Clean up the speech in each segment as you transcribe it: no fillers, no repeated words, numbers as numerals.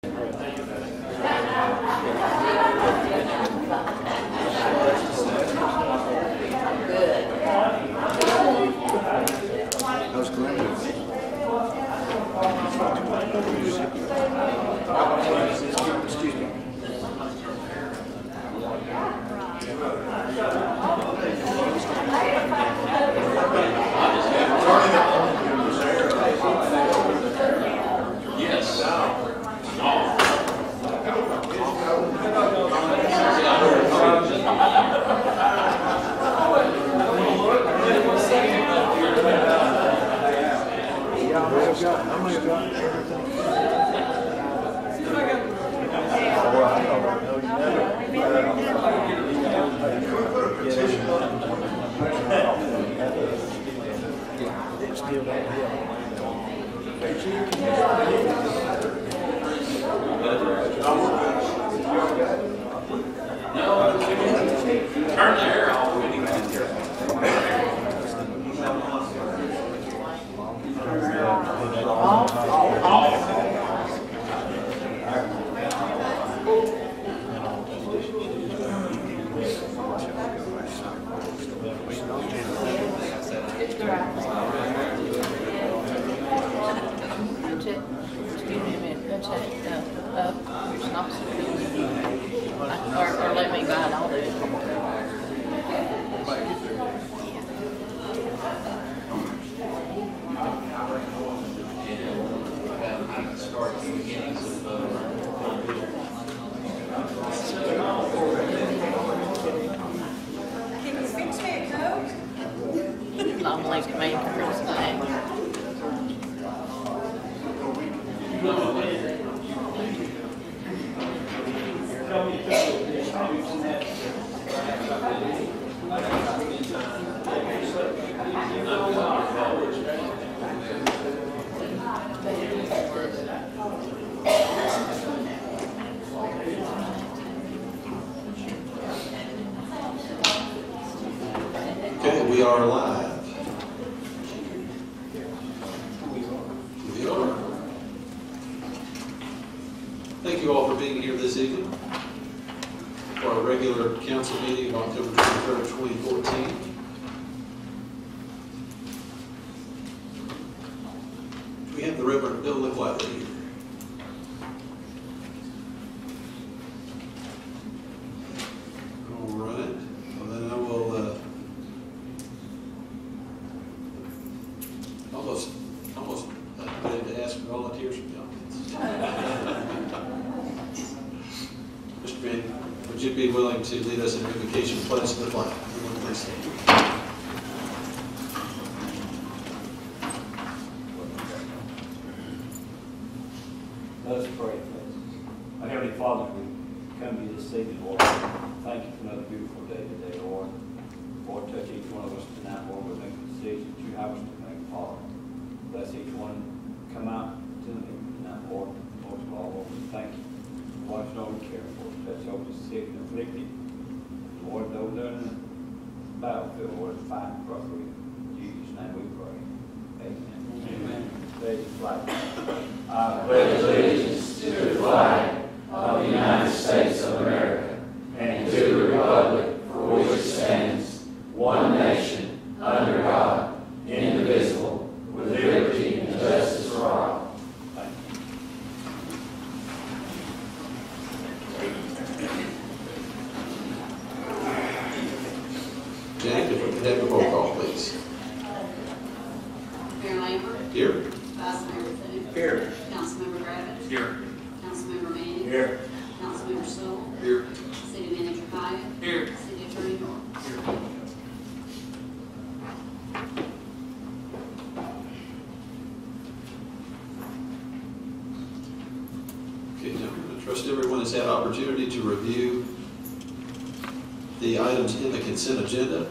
Or let me buy it, I'll do it. Can you fix me a Coke? Long legged man carries that. Okay, we are live. We are. Thank you all for being here this evening for our regular council meeting of October 23rd, 2014. We have the Reverend Bill Lickwhite here. All right. Well, then I will almost ready to ask volunteers from the audience. Mr. Green, would you be willing to lead us in an invocation pledge to the flag? Everyone please stand. Let us pray, please. Our Heavenly Father, we come to you this evening, Lord. Thank you for another beautiful day today, Lord. Lord, touch each one of us tonight, Lord. We make the decisions that you have us to make, Father. Bless each one. Come out to the meeting tonight, Lord. Most of all, Lord, we thank you. Watch over and care for us. Touch over the sick and afflicted. Lord, those that are in the battlefield, Lord, fight for us. In Jesus' name we pray. Amen. Amen. Raise the flag. I pledge allegiance to the flag of the United States of America and to the republic for which it stands, one nation, under God, indivisible, with liberty and justice for all. Thank you. Janet, if we could have a roll call, please. Mayor Lambert. Here. Vice Mayor Thune. Here. Councilmember Gravis. Here. Councilmember Manning. Here. Councilmember Stoll. Here. City Manager Hyatt. Here. City Attorney North. Here. Okay, gentlemen, I trust everyone has had opportunity to review the items in the consent agenda.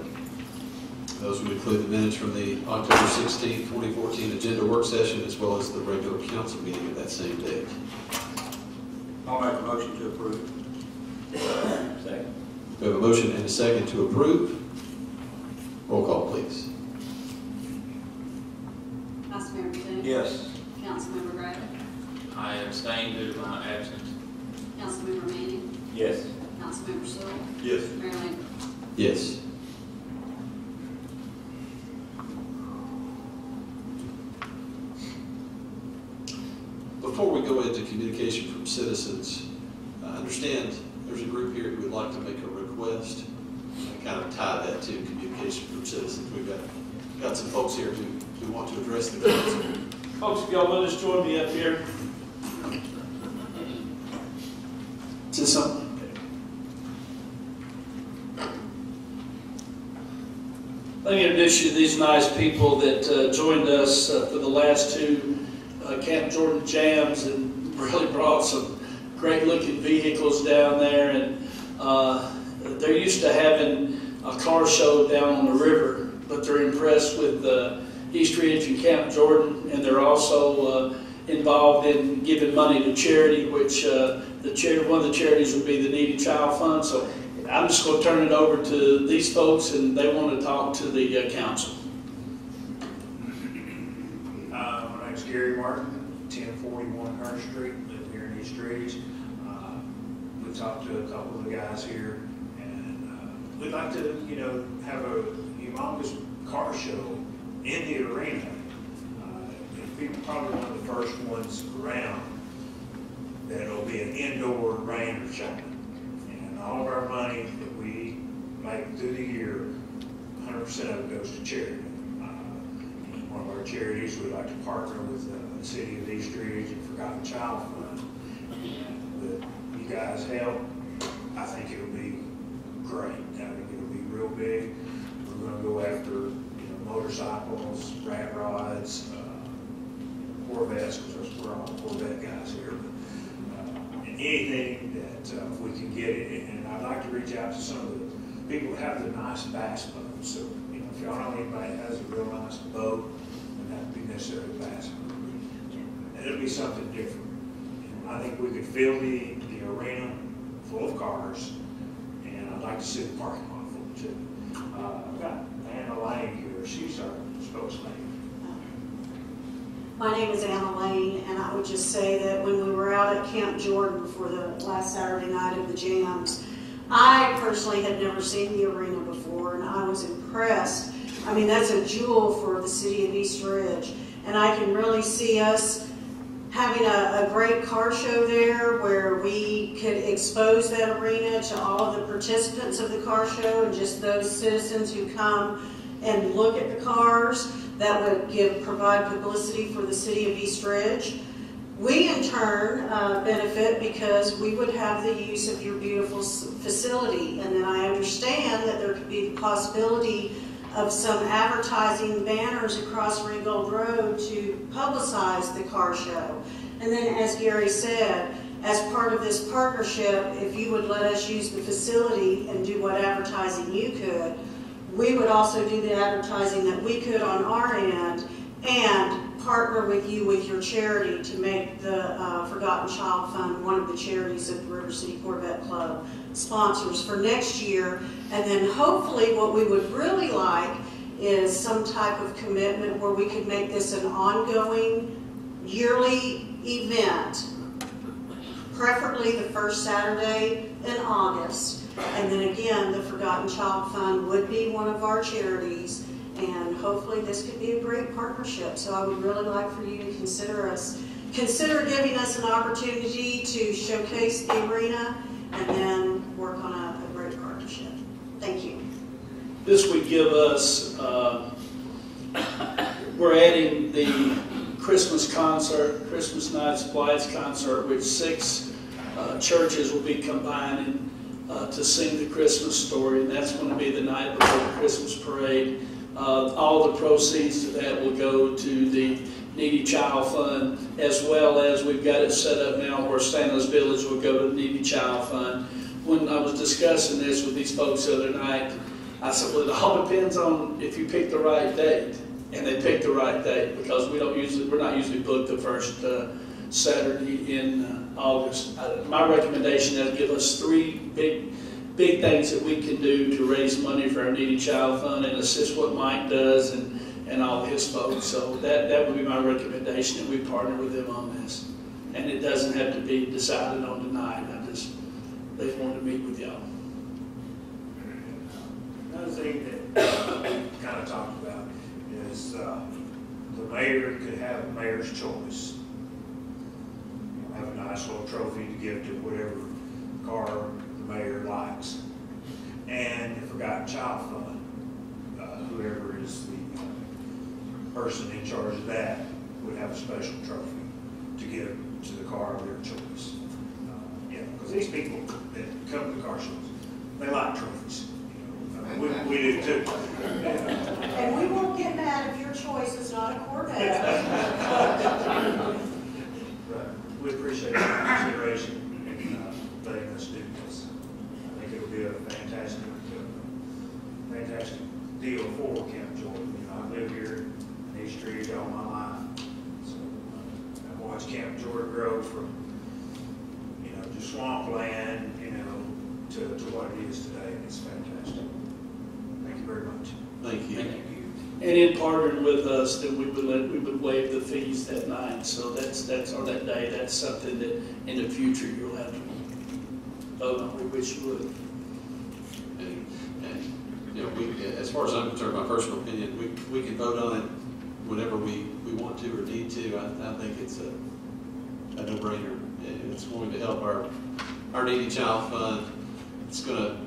Those would include the minutes from the October 16, 2014 agenda work session, as well as the regular council meeting of that same date. I'll make a motion to approve. Second. We have a motion and a second to approve. Roll call, please. Vice Mayor Thune. Yes. Councilmember Gravis. I abstain due to my absence Yes. Marilyn? Yes. Before we go into communication from citizens, I understand there's a group here who would like to make a request. I kind of tie that to communication from citizens. We've got some folks here who want to address the council. Folks, if y'all will just join me up here. Is this something? Let me introduce you to these nice people that joined us for the last two Camp Jordan Jams and really brought some great-looking vehicles down there. And they're used to having a car show down on the river, but they're impressed with East Ridge and Camp Jordan, and they're also involved in giving money to charity, which one of the charities would be the Needy Child Fund. So I'm just going to turn it over to these folks, and they want to talk to the council. My name's Gary Martin, 1041 Hurst Street, live here in East Ridge. We talked to a couple of the guys here, and we'd like to, have a humongous car show in the arena. It'll be probably one of the first ones around that'll be an indoor rain or shine. And all of our money that we make through the year, 100% of it goes to charity. One of our charities, we'd like to partner with the City of East Ridge and Forgotten Child Fund. With you guys' help, I think it'll be great. I think it'll be real big. We're going to go after motorcycles, rat rods, Corvettes, because we're all Corvette guys here. But anything that we can get it, and I'd like to reach out to some of the people that have the nice bass boats. So, if y'all know anybody that has a real nice boat, it doesn't have to be necessarily a bass boat. And it'll be something different. And I think we could fill the arena full of cars, and I'd like to see the parking lot full too. I've got Anna Lane here. She's our spokesman. My name is Anna Lane, and I would just say that when we were out at Camp Jordan for the last Saturday night of the Jams, I personally had never seen the arena before, and I was impressed. I mean, that's a jewel for the city of East Ridge, and I can really see us having a great car show there where we could expose that arena to all of the participants of the car show and just those citizens who come and look at the cars. That would provide publicity for the city of East Ridge. We in turn benefit because we would have the use of your beautiful facility. And then I understand that there could be the possibility of some advertising banners across Ringgold Road to publicize the car show. And then, as Gary said, as part of this partnership, if you would let us use the facility and do what advertising you could, we would also do the advertising that we could on our end and partner with you with your charity to make the Forgotten Child Fund one of the charities that the River City Corvette Club sponsors for next year. And then hopefully what we would really like is some type of commitment where we could make this an ongoing yearly event, preferably the first Saturday in August. And then again, the Forgotten Child Fund would be one of our charities, and hopefully this could be a great partnership. So I would really like for you to consider giving us an opportunity to showcase the arena and then work on a great partnership. Thank you. This would give us, we're adding the Christmas concert, Christmas Nights Lights concert, which 6 churches will be combining to sing the Christmas story, and that's going to be the night before the Christmas parade. All the proceeds to that will go to the Needy Child Fund, as well as we've got it set up now where Stanley's Village will go to the Needy Child Fund. When I was discussing this with these folks the other night, I said, well, it all depends on if you pick the right date. And they picked the right date because we're not usually booked the first Saturday in August. My recommendation is give us 3 big things that we can do to raise money for our Needy Child Fund and assist what Mike does and all his folks. So that would be my recommendation, that we partner with them on this. And it doesn't have to be decided on tonight. They want to meet with y'all. Another thing that we kind of talked about is the mayor could have a mayor's choice. Have a nice little trophy to give to whatever car the mayor likes. And if we got child fund, whoever is the person in charge of that would have a special trophy to give to the car of their choice. Yeah, because these people that come to car shows, they like trophies. You know, we do too. And we won't get mad if your choice is not a Corvette. Right. We appreciate your consideration and letting us do this. I think it'll be a fantastic deal for Camp Jordan. You know, I've lived here in these streets all my life. So I've watched Camp Jordan grow from, you know, just swampland, you know, to what it is today. It's fantastic. Thank you very much. Thank you. And in partnering with us, that we would waive the fees that night. So that's or that day. That's something that in the future you'll have to vote on. We wish you would. And you know, as far as I'm concerned, my personal opinion, we can vote on it whenever we want to or need to. I think it's a no-brainer. It's going to help our needy child fund. It's going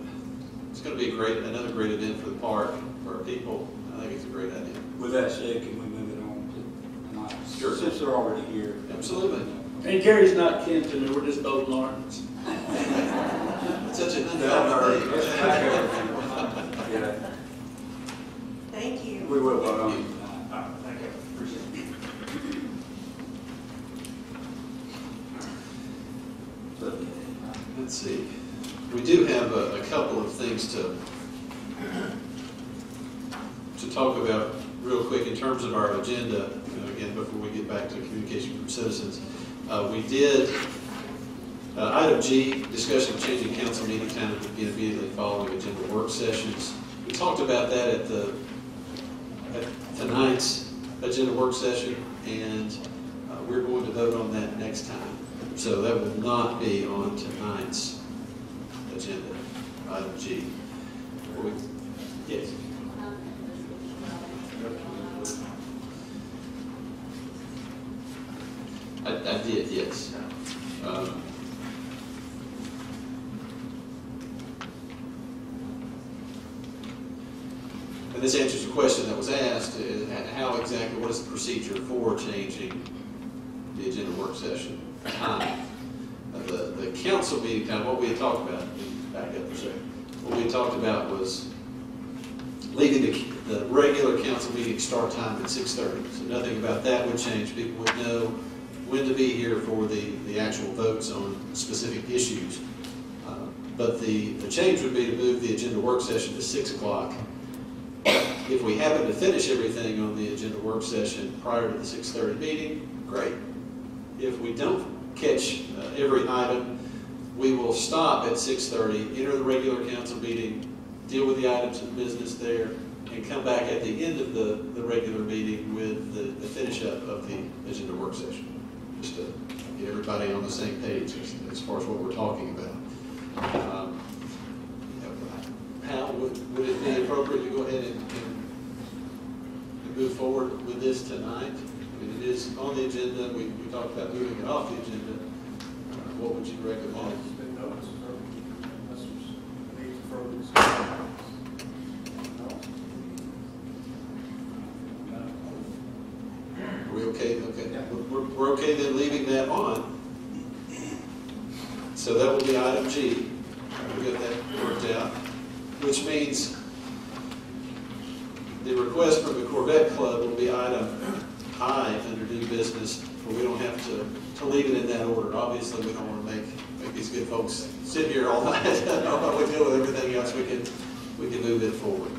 to be another great event for the park, for our people. I think it's a great idea. With that said, can we move it on to tonight? Sure. Since they're already here. Absolutely. And Gary's not Kenton, we're just both Lawrence. It's such an Yeah, Thank you. we will vote on it. Thank you. Appreciate it. Let's see. We do have a couple of things to talk about real quick in terms of our agenda. Again, before we get back to communication from citizens, we did item G, discussion of changing council meeting time to begin immediately following agenda work sessions. We talked about that at tonight's agenda work session, and we're going to vote on that next time. So that will not be on tonight's agenda, item G. Yes. I did, yes. And this answers the question that was asked, how exactly, what is the procedure for changing the agenda work session time? The council meeting time, what we had talked about, let me back up for a second. What we had talked about was leaving the regular council meeting start time at 6:30. So nothing about that would change. People would know when to be here for the actual votes on specific issues. But the change would be to move the agenda work session to 6 o'clock. If we happen to finish everything on the agenda work session prior to the 6:30 meeting, great. If we don't catch every item, we will stop at 6:30, enter the regular council meeting, deal with the items of business there, and come back at the end of the regular meeting with the finish up of the agenda work session. Just to get everybody on the same page as far as what we're talking about. How would it be appropriate to go ahead and move forward with this tonight? I mean, it is on the agenda. We talked about moving it off the agenda. What would you recommend? Are we okay? Okay. We're okay then leaving that on. So that will be item G. We'll get that worked out. Which means the request from the Corvette Club will be item I under new business, but we don't have to leave it in that order. Obviously, we don't want to make these good folks sit here all night while we deal with everything else. We can move it forward.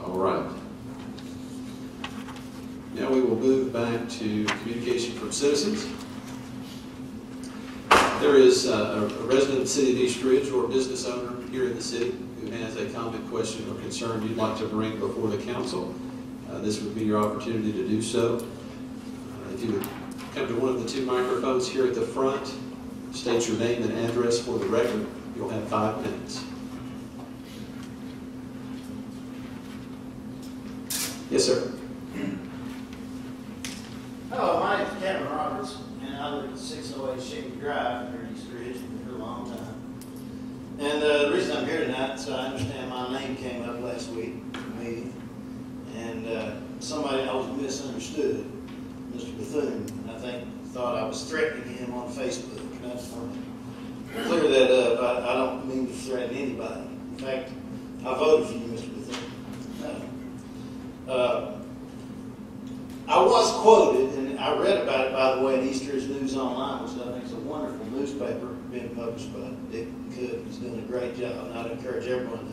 All right. Now we will move back to communication from citizens. There is a resident of the city of East Ridge or a business owner here in the city who has a comment, question, or concern you'd like to bring before the council. this would be your opportunity to do so. If you would come to one of the two microphones here at the front, state your name and address for the record. You'll have 5 minutes. Yes, sir. Hello, my name's Kevin Roberts, and I live at 608 Shady Drive here in East Ridge. Been here a long time. And the reason I'm here tonight is I understand my name came up last week at the meeting, and somebody I was misunderstood, Mr. Bethune, and I think thought I was threatening him on Facebook. And that's funny. To clear that up, I don't mean to threaten anybody. In fact, I voted for you, Mr. Bethune. I was quoted, and I read about it, by the way, in East Ridge News Online, which I think is a wonderful newspaper being published by Dick Cook. He's doing a great job, and I'd encourage everyone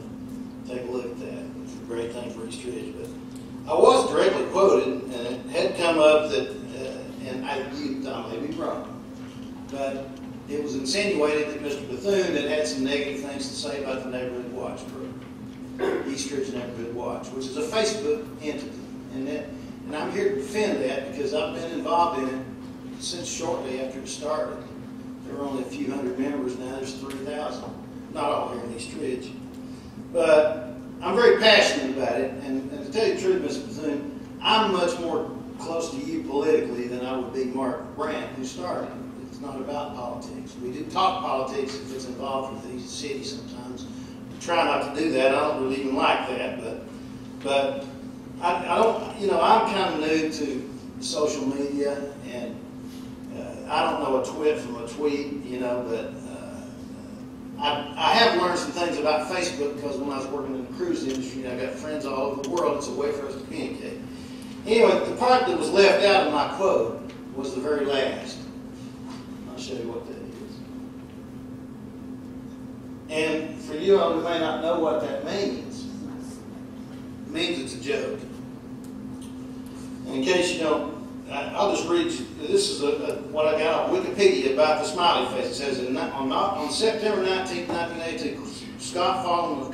to take a look at that. It's a great thing for East Ridge. But I was directly quoted, and it had come up that, and I may be wrong, but it was insinuated that Mr. Bethune had some negative things to say about the Neighborhood Watch program, East Ridge Neighborhood Watch, which is a Facebook entity. And I'm here to defend that because I've been involved in it since shortly after it started. There were only a few hundred members, now there's 3,000. Not all here in East Ridge. But I'm very passionate about it, and to tell you the truth, Mr. Bethune, I'm much more close to you politically than I would be Mark Brandt, who started it. It's not about politics. We do talk politics if it's involved with these cities sometimes. We try not to do that. I don't really even like that, but I don't, I'm kind of new to social media, and I don't know a twit from a tweet, but I have learned some things about Facebook because when I was working in the cruise industry, I got friends all over the world. It's a way for us to communicate. Anyway, the part that was left out of my quote was the very last. I'll show you what that is. And for you all who may not know what that means, it means it's a joke. And in case you don't, I'll just read you. This is what I got on Wikipedia about the smiley face. It says, on September 19, 1982, Scott Fallon of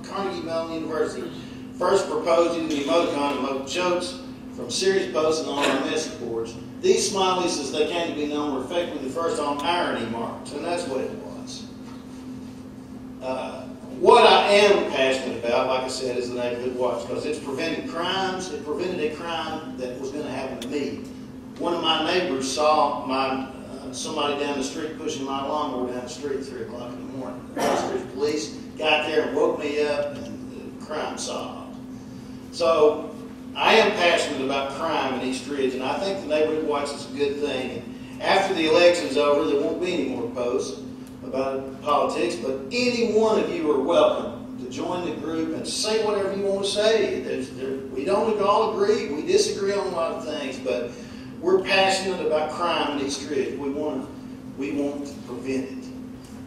Carnegie Mellon University first proposed using the emoticon to emote jokes from serious posts and online message boards. These smileys, as they came to be known, were effectively the first on irony marks, and that's what it was. What I am passionate about, like I said, is the Neighborhood Watch, because it's prevented crimes. It prevented a crime that was going to happen to me. One of my neighbors saw somebody down the street pushing my lawnmower down the street at 3 o'clock in the morning. The street police got there and woke me up, and the crime solved. So I am passionate about crime in East Ridge, and I think the Neighborhood Watch is a good thing. And after the election's over, there won't be any more posts about politics, but any one of you are welcome to join the group and say whatever you want to say. We don't all agree, we disagree on a lot of things, but we're passionate about crime in East Ridge. We want to prevent it.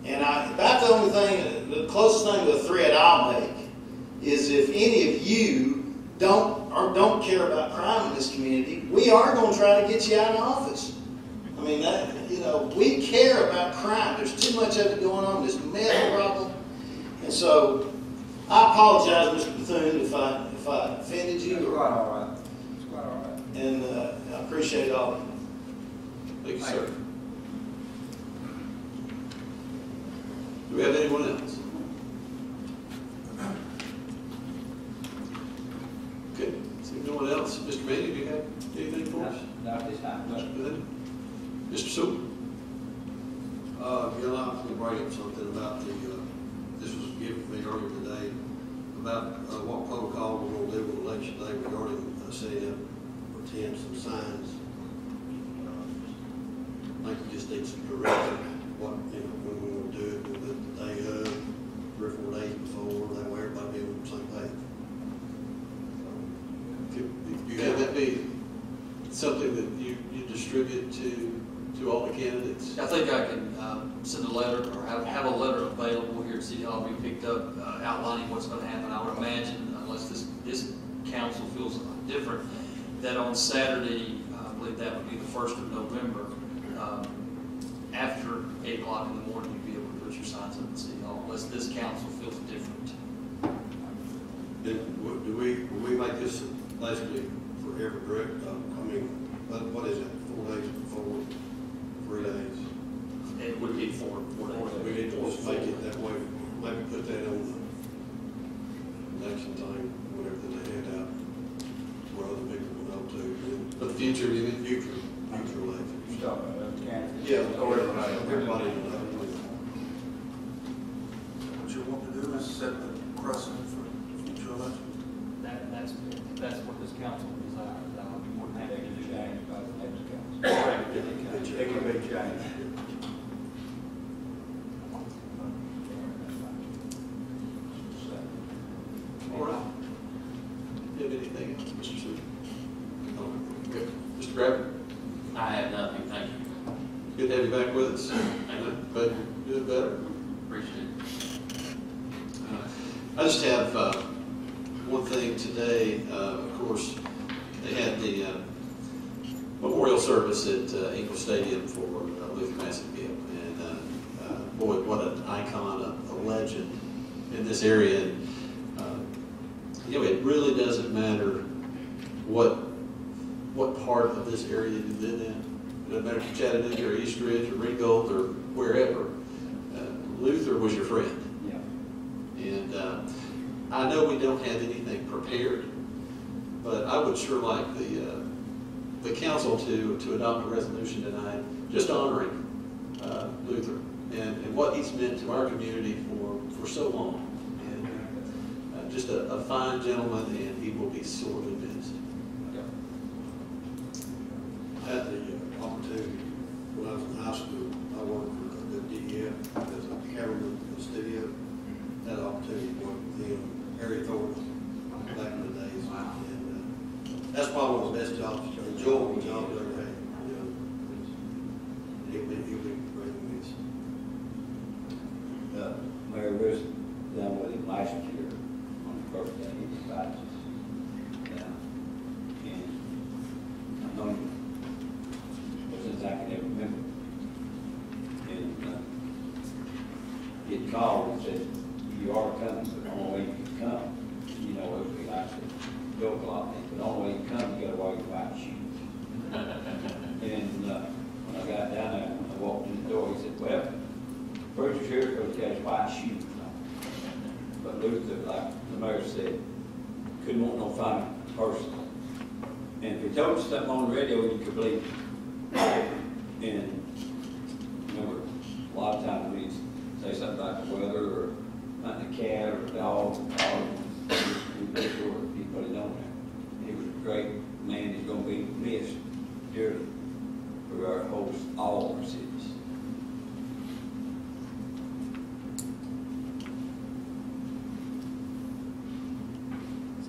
And about the only thing, the closest thing to a threat I'll make is if any of you don't care about crime in this community, we are going to try to get you out of office. I mean, we care about crime. There's too much of it going on, this meth problem. And so, I apologize, Mr. Bethune, if I offended you. It's quite all right. It's quite all right. And I appreciate all of you. Thank you, sir. Do we have anyone else? Okay. Seeing no one else, Mr. Manning, do you have anything for us? Not at this time. No. Mr. Sewell? You're allowed to bring up something about this was given to me earlier today, about what protocol we're going to do with election day regarding setting up or tents and signs. I think we just need some direction, when we're going to do it, we'll do it the day of, 3 or 4 days before, that way everybody be on the same page. Can that be something that you distribute to all the candidates? I think I can send a letter or have a letter available here at City Hall to be picked up outlining what's going to happen. I would imagine, unless this council feels different, that on Saturday, I believe that would be the 1st of November, after 8 o'clock in the morning, you'd be able to put your signs up at City Hall, unless this council feels different. Will we make this basically for every direct, what is it, 4 days before, 3 days? It would be 4 days. We need to just make it that way, maybe put that on the next time, whatever they hand out, where other people will know too. For the future, you mean? Future elections. Stop at that candidate. Yeah, or everybody will know. What you want to do is set the precedent for future elections. That's what this council desires. I would be more than happy to do that. Changed by the next council. Correct. It can be changed. All right. You have anything else, Mr. Sue? No. Good. Mr. Grabber? I have nothing, thank you. Good to have you back with us. But you're doing better. Appreciate it. I just have one thing today. Of course, they had the memorial service at Eagle Stadium for Luther Massive Gibb. And boy, what an icon, a legend in this area. And, you know, it really doesn't matter what part of this area you live in. It doesn't matter if you're Chattanooga or East Ridge or Ringgold or wherever. Luther was your friend. Yeah. And I know we don't have anything prepared, but I would sure like the council to adopt a resolution tonight, just honoring Luther and what he's meant to our community for so long. And just a fine gentleman, and he will be sorely missed. Had the opportunity, when I was in high school, I worked for the DEF as a cameraman in the studio. Had an opportunity to work with him, Harry Thornton, back in the days. And that's probably one of the best jobs, enjoyable jobs I ever had. You know, he'll be great missed. Mayor was down with him last year on the first day he invited us down. And I know him since I can ever remember. And he called and said, "You are coming, but the only way you can come, you know, it would be like to joke a lot, but the only way you come, you gotta wear your white shoes." And when I got down there, I walked in the door, he said, "Well, preacher's here because he has white shoes." But Luther, like the mayor said, couldn't want no fine person. And if he told you something on the radio, you could believe it. And remember, a lot of times we say something about the weather or about the cat or the dog, we make sure he put it on there. He was a great man. He's going to be missed dearly for our host, all our cities.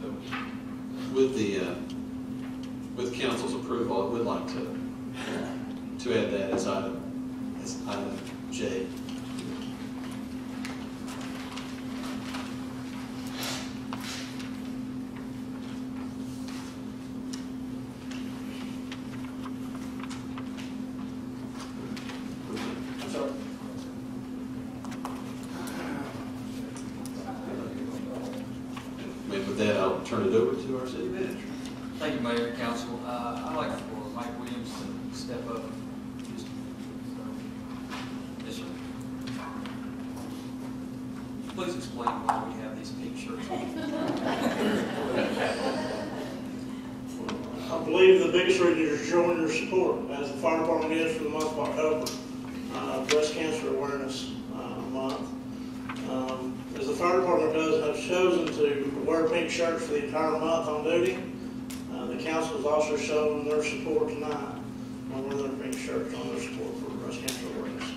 So, with council's approval, I would like to add that as item J. I'm sorry. And with that, I'll turn it over to our city manager. Thank you, Mayor and Council. I'd like for Mike Williams to step up. Yes, sir. Please explain why we have these pink shirts on. I believe the biggest reason is showing your support, as the fire department is for the month of October, Breast Cancer Awareness Month. As the fire department has chosen to wear pink shirts for the entire month on duty, the council has also shown their support tonight on wearing their pink shirts on their support for breast cancer awareness.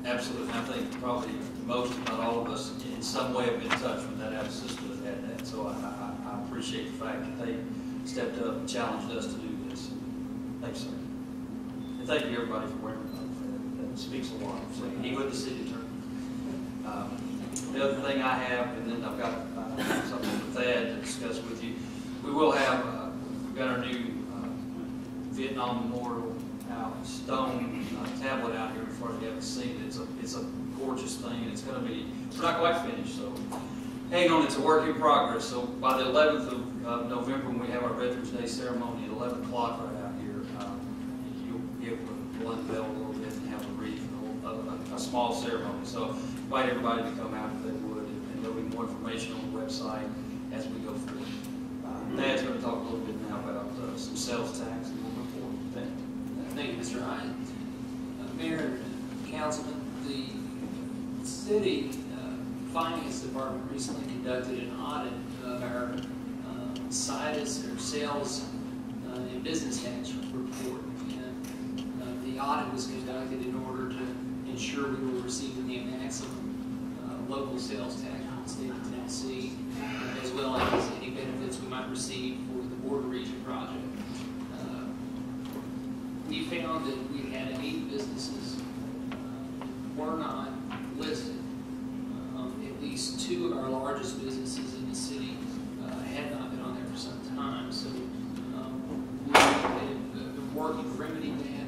Absolutely. I think probably most, if not all of us, in some way have been touched with that, our system has had that. So I appreciate the fact that they stepped up and challenged us to do this. Thanks, sir. And thank you, everybody, for wearing them. That speaks a lot. So, he with the city attorney. The other thing I have, and then I've got something with Thad to discuss with you. We will have, we've got our new Vietnam Memorial stone tablet out here in front of you. Haven't seen it. It's a gorgeous thing, and it's going to be, we're not quite finished, so hang on, it's a work in progress. So by the 11th of November, when we have our Veterans Day ceremony at 11 o'clock right out here, you'll be able to unveil a little bit and have a wreath, a small ceremony. So invite everybody to come out if they would, and there'll be more information on the website as we go forward. Dad's going to talk a little bit now about some sales tax and we'll move forward with that. Thank you, Mr. Ryan. Mayor and Councilman, the city finance department recently conducted an audit of our situs or sales and business tax report. And the audit was conducted in order to ensure we were receiving the maximum local sales tax from the state of Tennessee, as well as any benefits we might receive for the border region project. We found that we had 8 businesses were not listed. At least 2 of our largest businesses in the city had not been on there for some time. So we have been working to remedy that.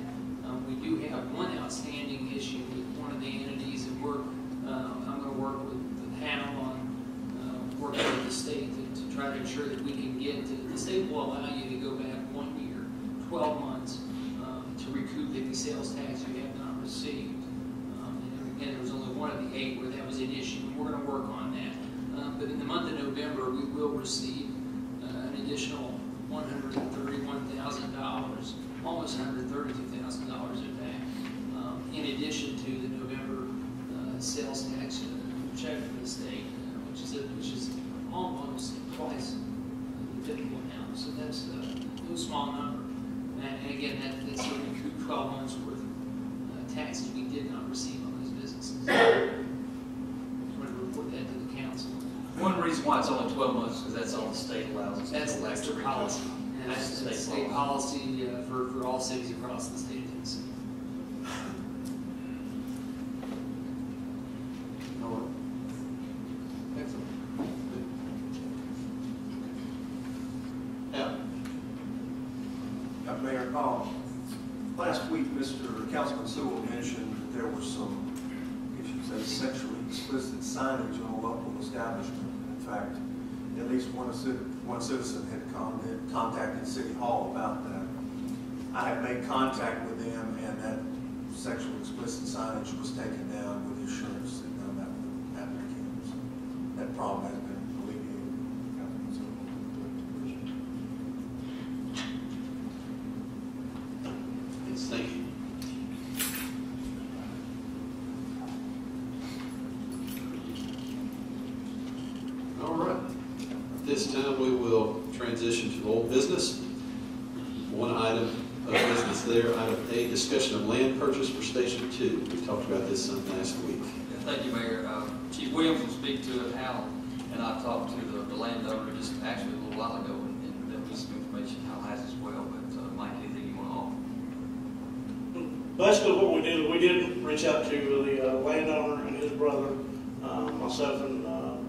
We do have one outstanding issue with one of the entities, and I'm going to work with the panel on working with the state to try to ensure that we can get to, the state will allow you to go back 1 year, 12 months, to recoup any sales tax you have not received. And again, there was only one of the 8 where that was an issue, and we're going to work on that. But in the month of November, we will receive an additional $131,000, almost $132,000 in back, in addition to the November sales tax check from the state, which is almost twice the typical amount. So that's no small number. And again, that's to recoup 12 months worth of taxes we did not receive on those businesses. I'm going to report that to the council. One reason why it's only 12 months is because that's all the state allows us. That's the policy. And that's the state policy for all cities across the state of Tennessee. Mayor, last week, Councilman Sewell mentioned that there was some, if you say, sexually explicit signage on a local establishment. In fact, at least one citizen had contacted City Hall about that. I have made contact with them, and that sexually explicit signage was taken down with the assurance that none of that would happen again. So that problem has been alleviated. Thank you. All right. At this time, we will transition to old business. One item of business there, item A, discussion of land purchase for Station 2. We talked about this some last week. Yeah, thank you, Mayor. Chief Williams will speak to it. Hal and I talked to the landowner just actually a little while ago, and there was some information Hal has as well. But Mike, anything you want to offer? Basically, what we did, we did reach out to the landowner and his brother, myself and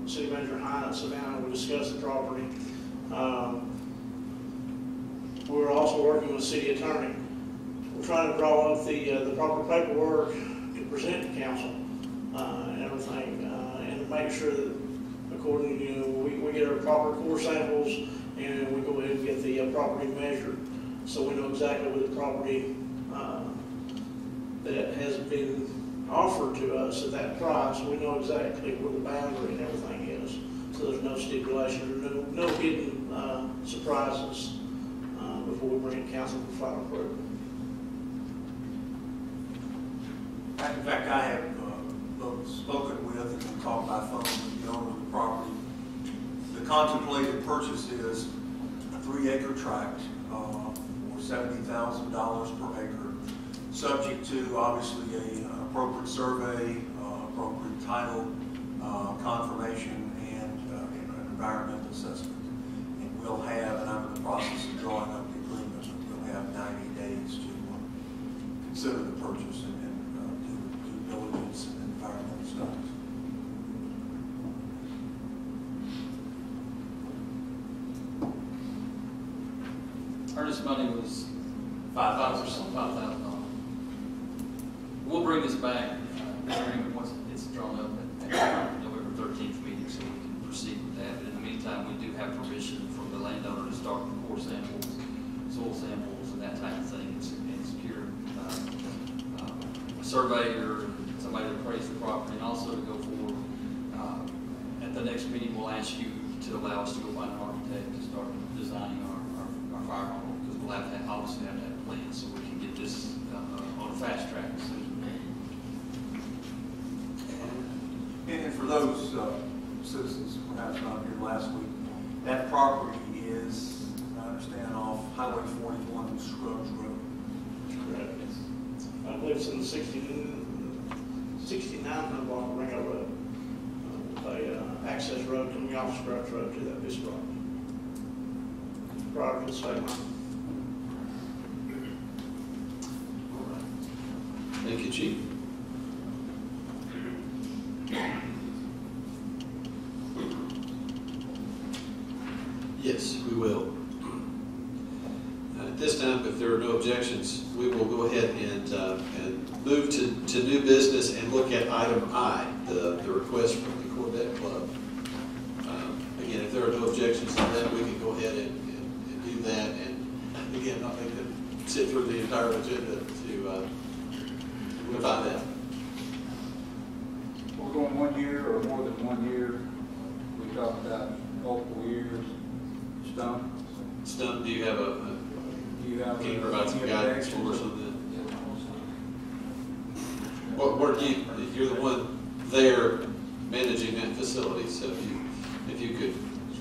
City Manager Hine at Savannah. We discussed the property. We were also working with the city attorney. We're trying to draw up the proper paperwork to present to council and everything, and to make sure that, according to, we get our proper core samples, and we go ahead and get the property measured, so we know exactly where the property that has been offered to us at that price. We know exactly where the boundary and everything is, so there's no stipulation or no hidden surprises before we bring it to council for final approval. In fact, I have both spoken with and talked by phone with the owner of the property. The contemplated purchase is a 3-acre tract for $70,000 per acre, subject to obviously an appropriate survey, appropriate title, confirmation, and an environmental assessment. And we'll have, and I'm in the process of drawing up the agreement, we'll have 90 days to consider the purchase and do due diligence and environmental studies. Earnest money was $5,000. We'll bring this back once it's drawn up at the November 13th meeting, so we can proceed surveyor, somebody to appraise the property, and also to go forward. At the next meeting, we'll ask you to allow us to go find an architect to start designing our fire hall, because we'll have to obviously have to have plans so we can get this on a fast track. And for those citizens perhaps not here last week, that property is, I understand, off Highway 41 Scruggs Road. Correct. I believe it's in the 69th block of Ringo Road. Access road coming off Scruggs Road to that piece of property. Prior to the state line. All right. Thank you, Chief. Yes, we will. At this time, if there are no objections, we will go ahead and move to new business and look at item I, the request from the Corvette Club. Again, if there are no objections to that, we can go ahead and do that. And again, not make them sit through the entire agenda to find that. We're going 1 year or more than 1 year. We talked about multiple years. Stump, do you have can you provide some guidance for us on that? You're the one there managing that facility, so if you could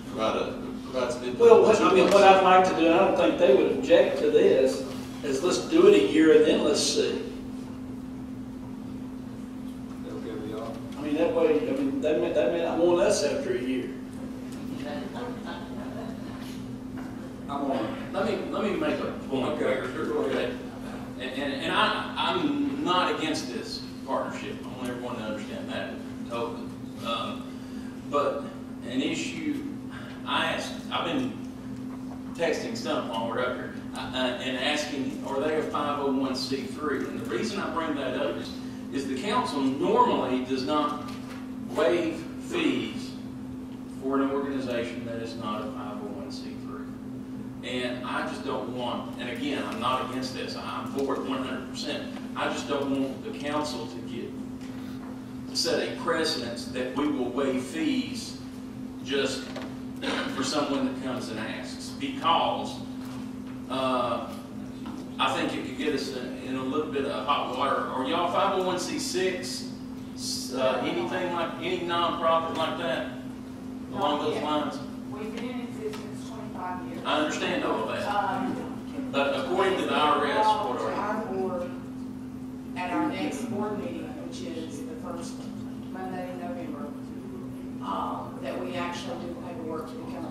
provide some input. Well, what I'd like to do, and I don't think they would object to this, is let's do it a year and then let's see. I mean, that way, they may not want us after a year. Let me make a point. Okay. And I'm not against this partnership. I want everyone to understand that totally. But an issue I've been texting Stump on record and asking, are they a 501c3? And the reason I bring that up is the council normally does not waive fees for an organization that is not a 501c3. And I just don't want, and again, I'm not against this, I'm for it 100%. I just don't want the council to set a precedence that we will waive fees just for someone that comes and asks. Because I think it could get us in a little bit of hot water. Are y'all 501c6? Anything like, any nonprofit like that along those lines? We've been in existence 25 years. I understand all of that. But according to the IRS, what are our board at our next board meeting, which is the first Monday in November, that we actually do paperwork to become a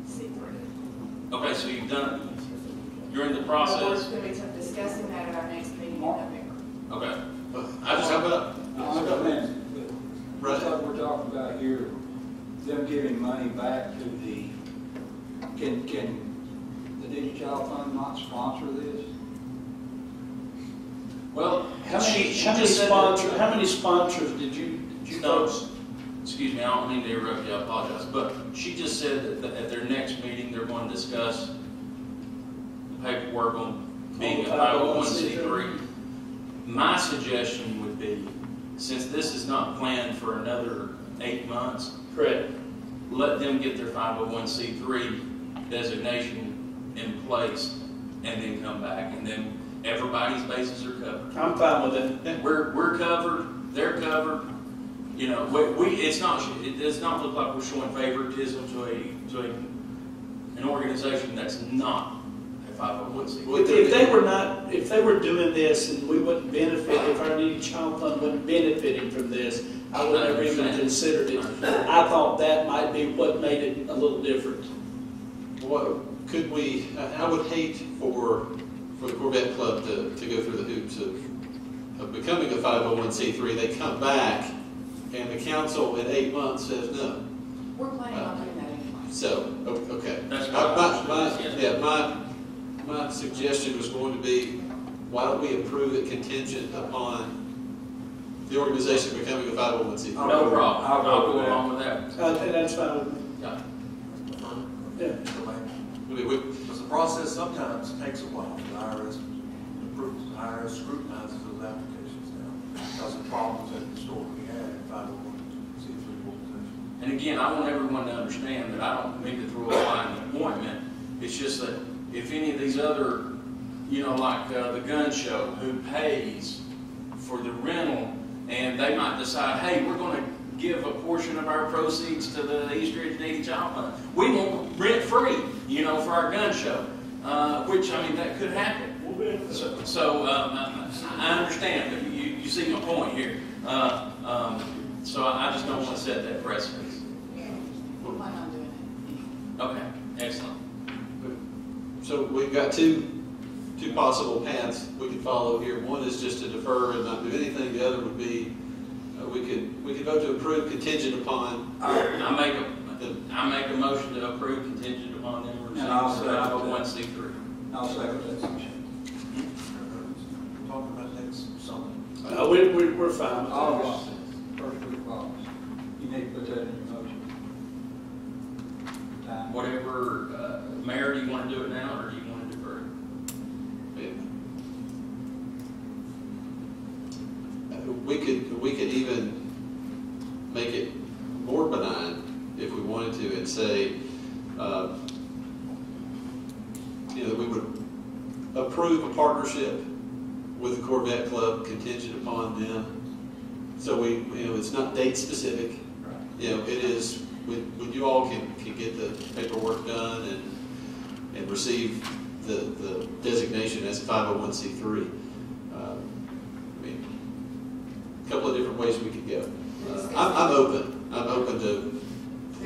501c3. Okay, so you've done it. You're in the process. We're going to be discussing that at our next meeting in November. Okay. I just have a... Right. We're talking about here, them giving money back to the, can the Digi Child Fund not sponsor this? Well, how many sponsors did you folks? Excuse me, I don't mean to interrupt you, I apologize. But she just said that at their next meeting, they're going to discuss the paperwork on being a 501c3. My suggestion would be, since this is not planned for another 8 months, correct, let them get their 501c3 designation in place and then come back, and then everybody's bases are covered. I'm fine with it. We're covered, they're covered. You know, it does not look like we're showing favoritism to an organization that's not a 501c3. If they were doing this and we wouldn't benefit, if our Digi Child Fund wasn't benefiting from this, I would never even considered it. I thought that might be what made it a little different. What could we? I would hate for the Corvette Club to go through the hoops of becoming a 501c3. They come back, and the council in 8 months says no. We're planning on doing that anyway. So okay, That's my suggestion was going to be, why don't we approve it contingent upon the organization becoming a 501c3? No problem. I'll go along with that. And that's fine with me. Yeah. Yeah. Because the process sometimes takes a while. The IRS approves, the IRS scrutinizes those applications. because of problems that historically had in 501c3 organizations. And again, I want everyone to understand that I don't mean to throw a line of appointment. It's just that if any of these other, you know, like the gun show, who pays for the rental, and they might decide, hey, we're going to give a portion of our proceeds to the East Ridge Needy Child Fund. We want rent free, you know, for our gun show, which, I mean, that could happen. So I understand, but you see my point here. So I just don't want to set that precedence. We plan on doing it. Okay, excellent. So we've got two possible paths we could follow here. One is just to defer and not do anything. The other would be we could vote to approve contingent upon. I make a motion to approve contingent upon them receiving And I'll second that. 501c3. I'll second that. Talking about that something. We're fine with August, that. first week of August. You need to put that in your motion. Time. Whatever, Mayor, do you want to do it now, or do you want to defer? We could even make it more benign if we wanted to and say, you know, that we would approve a partnership with the Corvette Club contingent upon them. So we, you know, it's not date specific. You know, it is when you all can get the paperwork done and receive the designation as a 501c3. I mean, a couple of different ways we could go. I'm open. I'm open to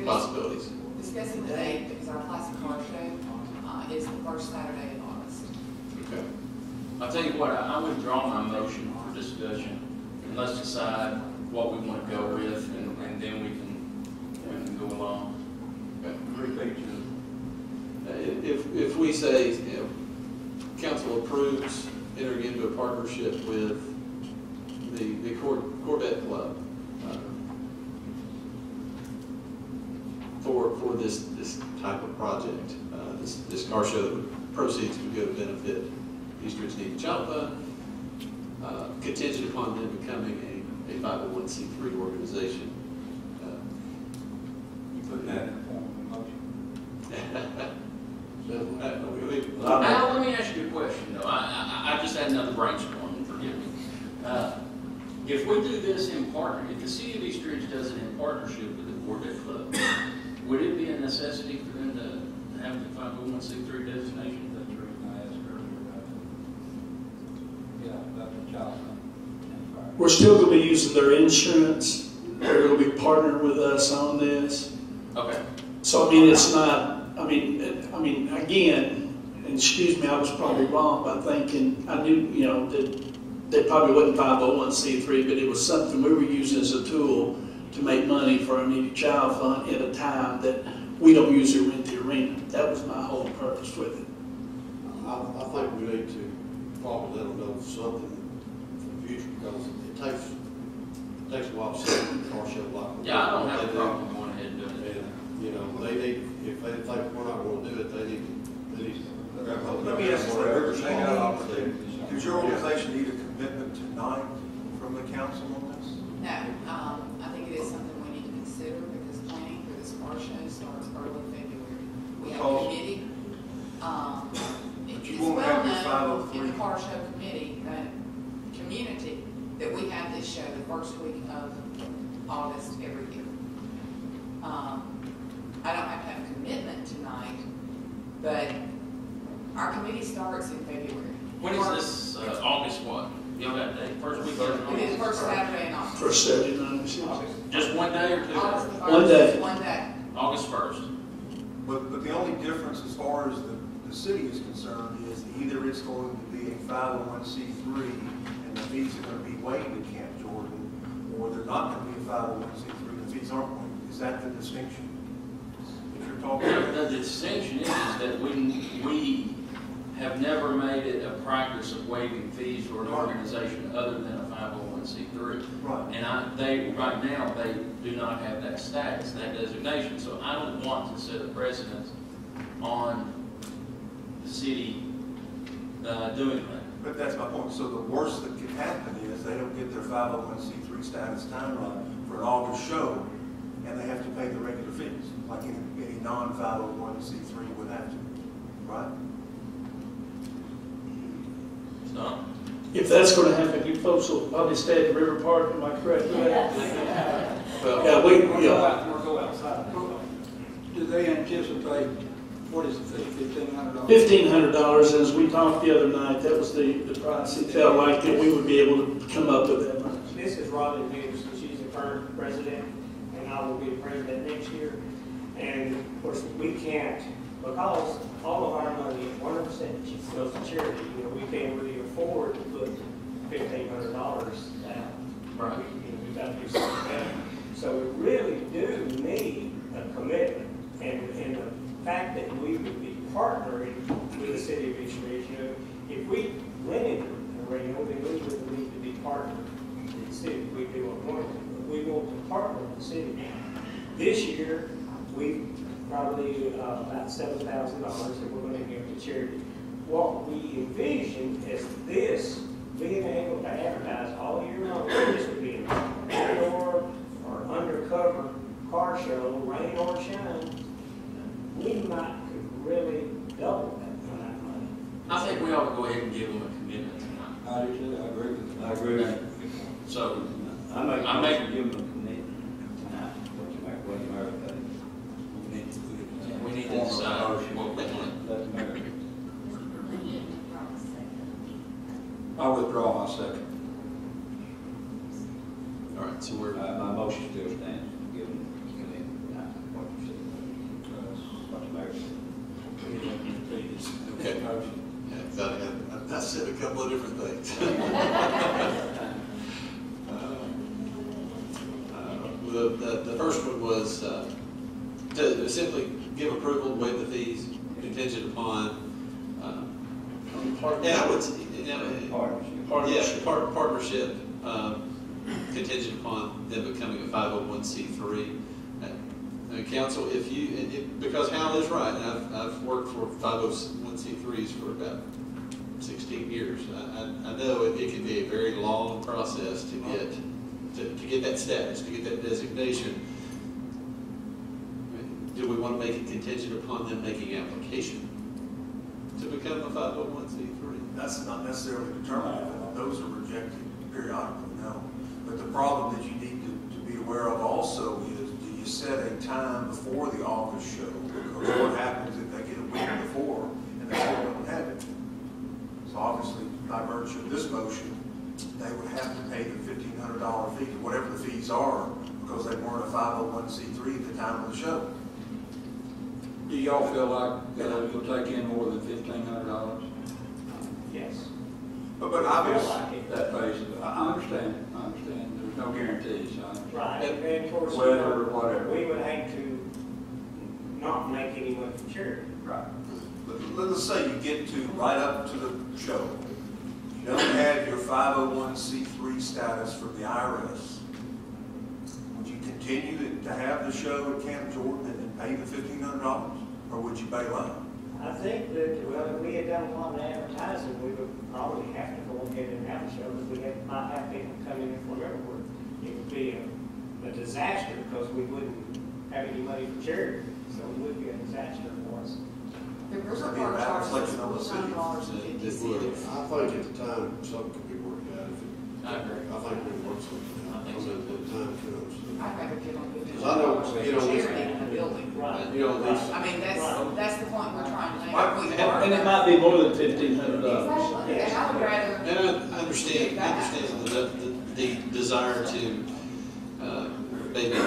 possibilities. Discussing the date, because our classic car show is the first Saturday in August. Okay. I'll tell you what, I withdraw my motion for discussion, and let's decide what we want to go with, and then we can go along. Okay. Repeat your If we say, you know, council approves entering into a partnership with the Corvette Club for this type of project, this car show, the proceeds would go to benefit East Ridge Needy Child Fund, contingent upon them becoming a 501c3 organization. You put that in the form of a motion. Now, let me ask you a question, though. I just had another brainstorm, forgive me. If we do this in partner, if the city of East Ridge does it in partnership with the Corvette Club, would it be a necessity for them to have the 501c3 designation? That's the reason I asked earlier about it. Yeah, about the child fund. We're still going to be using their insurance. They're going to be partnering with us on this. Okay. So I mean, it's not. I mean, again, and excuse me, I was probably wrong by thinking I knew, you know, that they probably wasn't 501c3, but it was something we were using as a tool to make money for our needy child fund at a time that we don't usually rent the arena. That was my whole purpose with it. I think we need to probably let them know something for the future, because it takes a while to set a car show like. Yeah, I don't have a problem going ahead and doing it. You know, they need, if they think we're not going to do it, they need to. Let me ask you, take that opportunity. Does your organization need a commitment tonight from the council on this? No, I think it is something we need to consider, because planning for this car show starts early February. We have a committee. It's you won't well have your known 503. in the car show committee, community, that we have this show the first week of August every year. I don't have to have a commitment tonight, but our committee starts in February. When is this, August what? Y'all got that first week of It is August? first Saturday in August. First Saturday night. Just one day or 2 days? August the 1st, One day. One day. August 1st. But the only difference as far as the city is concerned is either it's going to be a 501c3 and the fees are going to be waived at Camp Jordan, or they're not going to be a 501c3 and the fees aren't waived. Is that the distinction that you're talking about? The distinction is that we have never made it a practice of waiving fees for an organization other than a 501c3. Right. And right now, they do not have that status, that designation. So I don't want to set a precedent on the city doing that. But that's my point. So the worst that could happen is they don't get their 501c3 status timeline for an August show, and they have to pay the regular fees, like any non-501c3 would have to, right? So, If that's gonna happen, you folks will probably stay at the River Park, am I correct? Well, Yeah, Or go outside. Do they anticipate, what is the fee, $1,500? $1,500, and as we talked the other night, that was the price. It felt like that we would be able to come up with that much. This is Robin Peterson, she's the current president, and I will be the president next year. And of course, we can't, because all of our money, 100% goes to charity, you know, we can't really afford to put $1,500 down. Right. We've got to do something better. So we really do need a commitment, and the fact that we would be partnering with the city of East Ridge, you know, if we rented an arena, then we would need to be partnered with the city. We do what we want to, but we want to partner with the city. This year, we probably about $7,000 that we're going to give to charity. What we envision is this being able to advertise all year long. This would be an outdoor or undercover car show, rain or shine. We might could really double that money. I think we ought to go ahead and give them a commitment tonight. I do too, I agree with that. I agree with that. So, I make I a make- motion to give them a commitment tonight, what the mayor thinks. We need to put it. we need to decide what we want. Let the mayor. I withdraw my second. all right, so we're, My motion still stands, give them a commitment tonight, what you said. What the mayor said. okay. Yeah, I said a couple of different things. The first one was to simply give approval, waive the fees, contingent upon, and I would, Partnership. partnership, contingent upon them becoming a 501c3. Council, if you, because Hal is right, and I've worked for 501c3s for about 16 years. I know it can be a very long process to get that status, to get that designation. Do we want to make it contingent upon them making application to become a 501c3? That's not necessarily determinative. Those are rejected periodically, no. But the problem that you need to be aware of also is, do you set a time before the August show? Because what happens if they get a week before and they still don't have it? So obviously, by virtue of this motion, they would have to pay the $1,500 fee, or whatever the fees are, because they weren't a 501c3 at the time of the show. Do y'all feel like you'll take in more than $1,500? Yes. But I feel obviously, like it. That phase of it. I understand. There's no guarantees. I understand. Right, and of course, Weather or whatever. we would hate to not make any money from charity. Right. let's say you get to right up to the show. You don't have your 501c3 status from the IRS. Would you continue to have the show at Camp Jordan and pay the $1,500? Or would you bail out? I think that, well, if we had done a lot of advertising, we would probably have to go ahead and have a show, because we might have people come in from everywhere. It would be a disaster, because we wouldn't have any money for charity, so it would be a disaster for us. The River That'd be a Park bad charges reflection on the city. $49.50. I think at the time, something could be worked out. I agree. I think we can work something out. I think so. When the time comes. I'd rather give them Because I know, you know, charity in the building. Right. You know, these, I mean, that's the point we're trying to make. And it might be more than $1,500. Exactly, and I would rather. And I understand the desire to maybe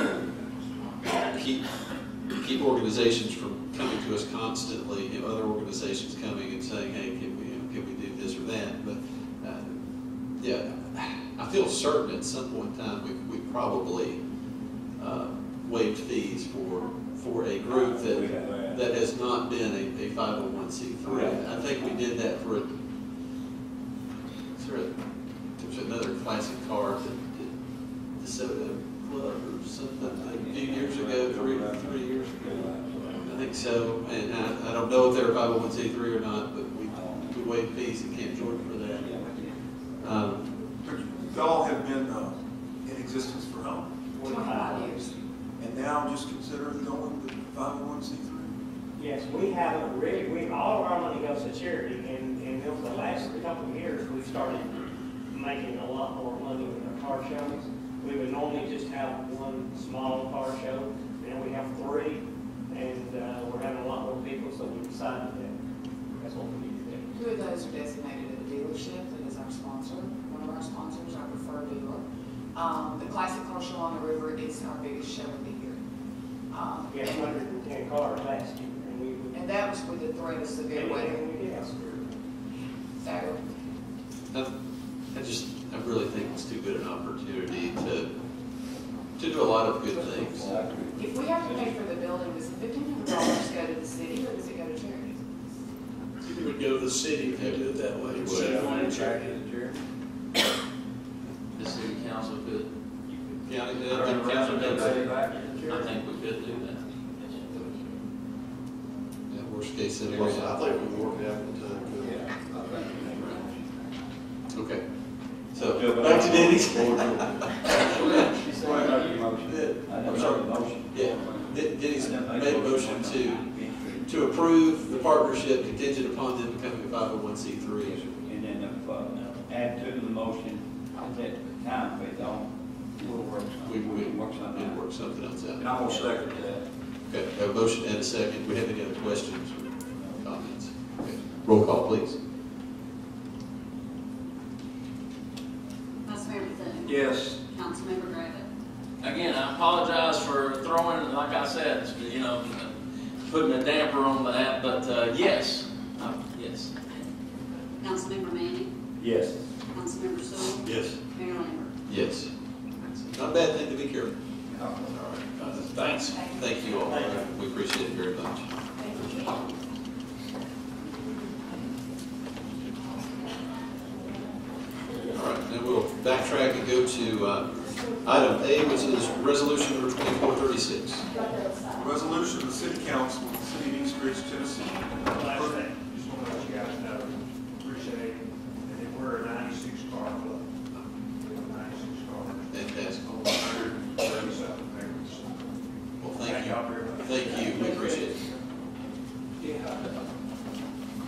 keep organizations from coming to us constantly, you know, other organizations coming and saying, hey, can we do this or that? But yeah, I feel certain at some point in time we probably waived fees for a group that has not been a 501c3. I think we did that for there's another classic car, the Soda Club or something, a few years ago, three years ago. I think so, and I don't know if they're 501c3 or not, but we waived fees at Camp Jordan for that. Y'all have been in existence for how long? 25 years. And now just considering going with 501c3? Yes, we haven't really, all of our money goes to charity, and over the last couple of years, we've started making a lot more money with our car shows. We would normally just have one small car show, and we have 3, and we're having a lot more people, so we decided that that's what we need to do. 2 of those are designated at the dealership, that is our sponsor, one of our sponsors, our preferred dealer. The Classic Car Show on the River is our biggest show of the year. We had 110 cars last year, and that was with the threat of severe weather. So, I really think it's too good an opportunity to do a lot of good things. if we have to pay for the building, does the $1,500 go to the city or does it go to charity? It would go to the city if you do it that way. Instead of going to charity. The city council could, County, I think we could do that. Yeah, worst case I scenario. think we can work it out in time. Okay. So, back to Denny's. Yeah, Denny's made a motion to approve the partnership contingent upon them becoming a 501c3. And then add to the motion, that the time phase on, we'll work something else out. And I'm gonna second that. Okay, we have a motion and a second. Do we have any other questions or comments? Okay. Roll call, please. Councilmember Thune. Yes. Councilmember Gravitt. Again, I apologize for throwing, like I said, putting a damper on that, but yes, yes. Councilmember Manning. Yes. Councilmember Sewell. Yes. Mayor Lambert. Yes. Not a bad thing to be careful. All right. Thanks. Thank you all. We appreciate it very much. All right, then we'll backtrack and go to item A, which is resolution number 2436. Resolution of the City Council of the City of East Ridge, Tennessee. Last thing, just want to let you guys know, appreciate it, and that we're a 96 car club. We have 96 cars. Fantastic. 137 members. Well, thank you. y'all very much. Thank you. We appreciate it.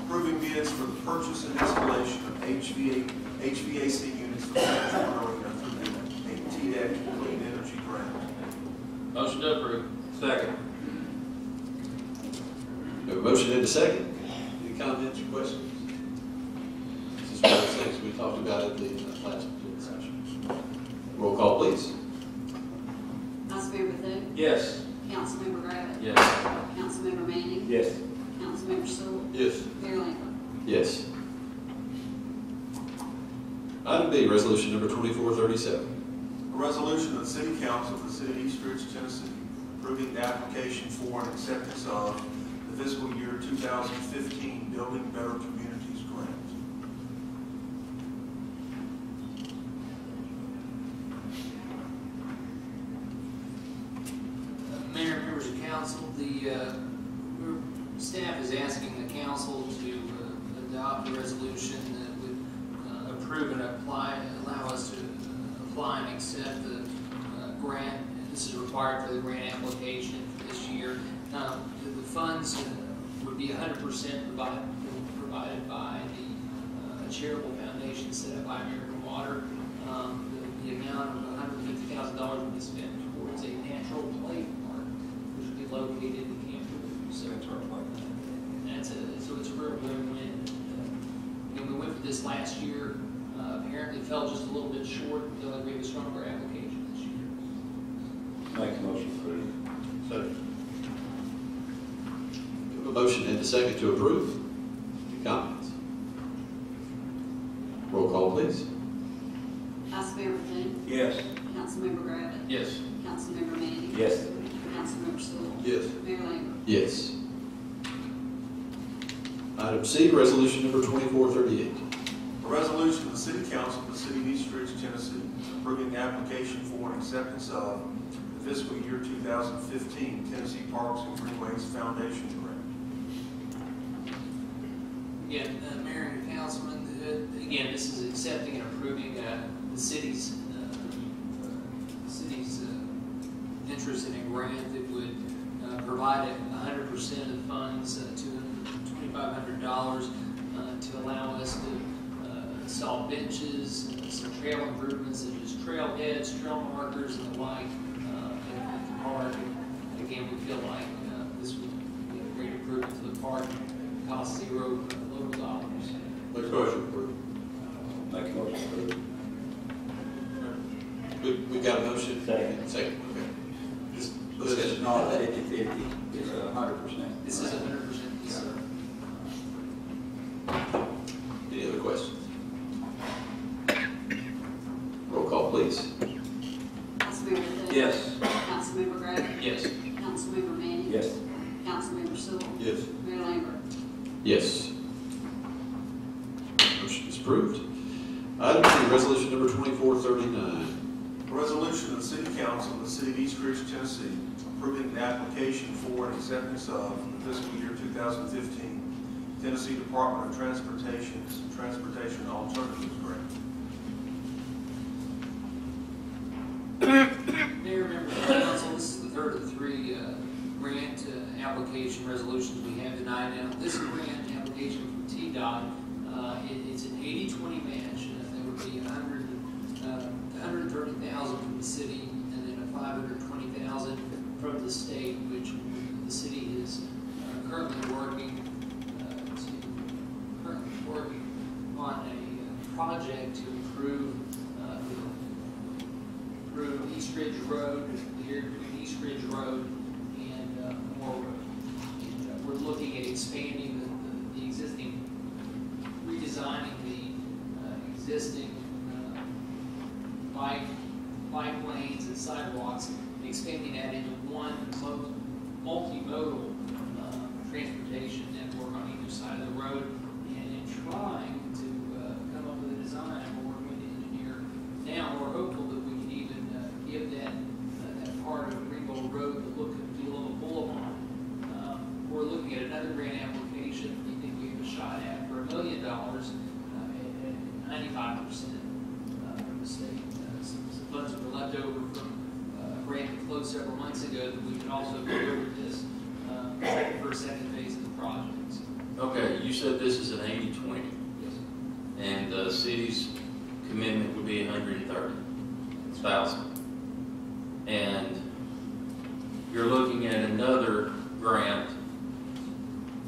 Approving bids for the purchase and installation of HVAC units for Central Arena through the TDEC Clean Energy Grant. Motion to approve. Second. We have a motion and a second. Any comments or questions? This is one of the things we talked about at the last session. Roll call, please. Councilmember Thune. Yes. Councilmember Gravitt. Yes. Councilmember Manning. Yes. Councilmember Sewell. Yes. Mayor Lambert. Yes. Item B, resolution number 2437. A resolution of the City Council of the City of East Ridge, Tennessee, approving the application for and acceptance of the fiscal year 2015 Building Better Communities Grant. Mayor and members of council, staff is asking the council to adopt a resolution that would approve and allow us to apply and accept the grant. This is required for the grant application for this year. The funds would be 100% provided by the charitable foundation set up by American Water. The amount of $150,000 will be spent towards a natural play park, which will be located in Camp Jordan. So it's a real win-win. We went for this last year. Apparently fell just a little bit short until we have a stronger application this year. Make a motion approved. Second. We have a motion and a second to approve. Any comments? Roll call, please. Councilmember Thune. Yes. Councilmember Gravitt. Yes. Councilmember Manning. Yes. Councilmember Sewell. Yes. Mayor Lambert. Yes. Item C, resolution number 2438. A resolution of the City Council of the City of East Ridge, Tennessee, approving the application for and acceptance of the fiscal year 2015 Tennessee Parks and Greenways Foundation Grant. Again, Mayor and Councilman, again, this is accepting and approving the city's interest in a grant that would provide 100% of the funds, $2,500, to allow us to install benches, some trail improvements such as trailheads, trail markers, and the like at the park. And again, we feel like this would be a great improvement to the park. It costs zero local dollars. Make a motion approved. Make a motion approved. We got a motion? Second. Second, okay. This is not 50/50, it's 100%. This is 100%. Yes, sir. Any other questions? Roll call, please. Councilmember Thill. Yes. Councilmember Gray. Yes. Councilmember Manning. Yes. Councilmember Sewell. Yes. Mayor Lambert. Yes. Motion is approved. Item C, resolution number 2439. A resolution of the City Council of the City of East Ridge, Tennessee, approving the application for and acceptance of the fiscal year 2015 Tennessee Department of Transportation's Transportation Alternatives Grant. Mayor, members of the council, this is the third of the three grant application resolutions we have tonight. Now, this grant application from TDOT, it's an 80-20 match. That would be $130,000 from the city, and then $520,000 from the state, which the city is currently working on a project to improve East Ridge Road, here between East Ridge Road and Moore Road. And, we're looking at expanding the existing, redesigning the existing bike lanes and sidewalks, and expanding that into one multimodal transportation network on either side of the road, and trying to come up with a design. We're going to engineer now. We're hopeful that we can even give that part of Greenville Road the look and feel of a boulevard. We're looking at another grant application we think we have a shot at for $1 million at 95% from the state. Some funds were left over from a grant that closed several months ago that we could also go over this for a second phase of the project. Okay, you said this is an 80-20, Yes. and the city's commitment would be 130,000. And you're looking at another grant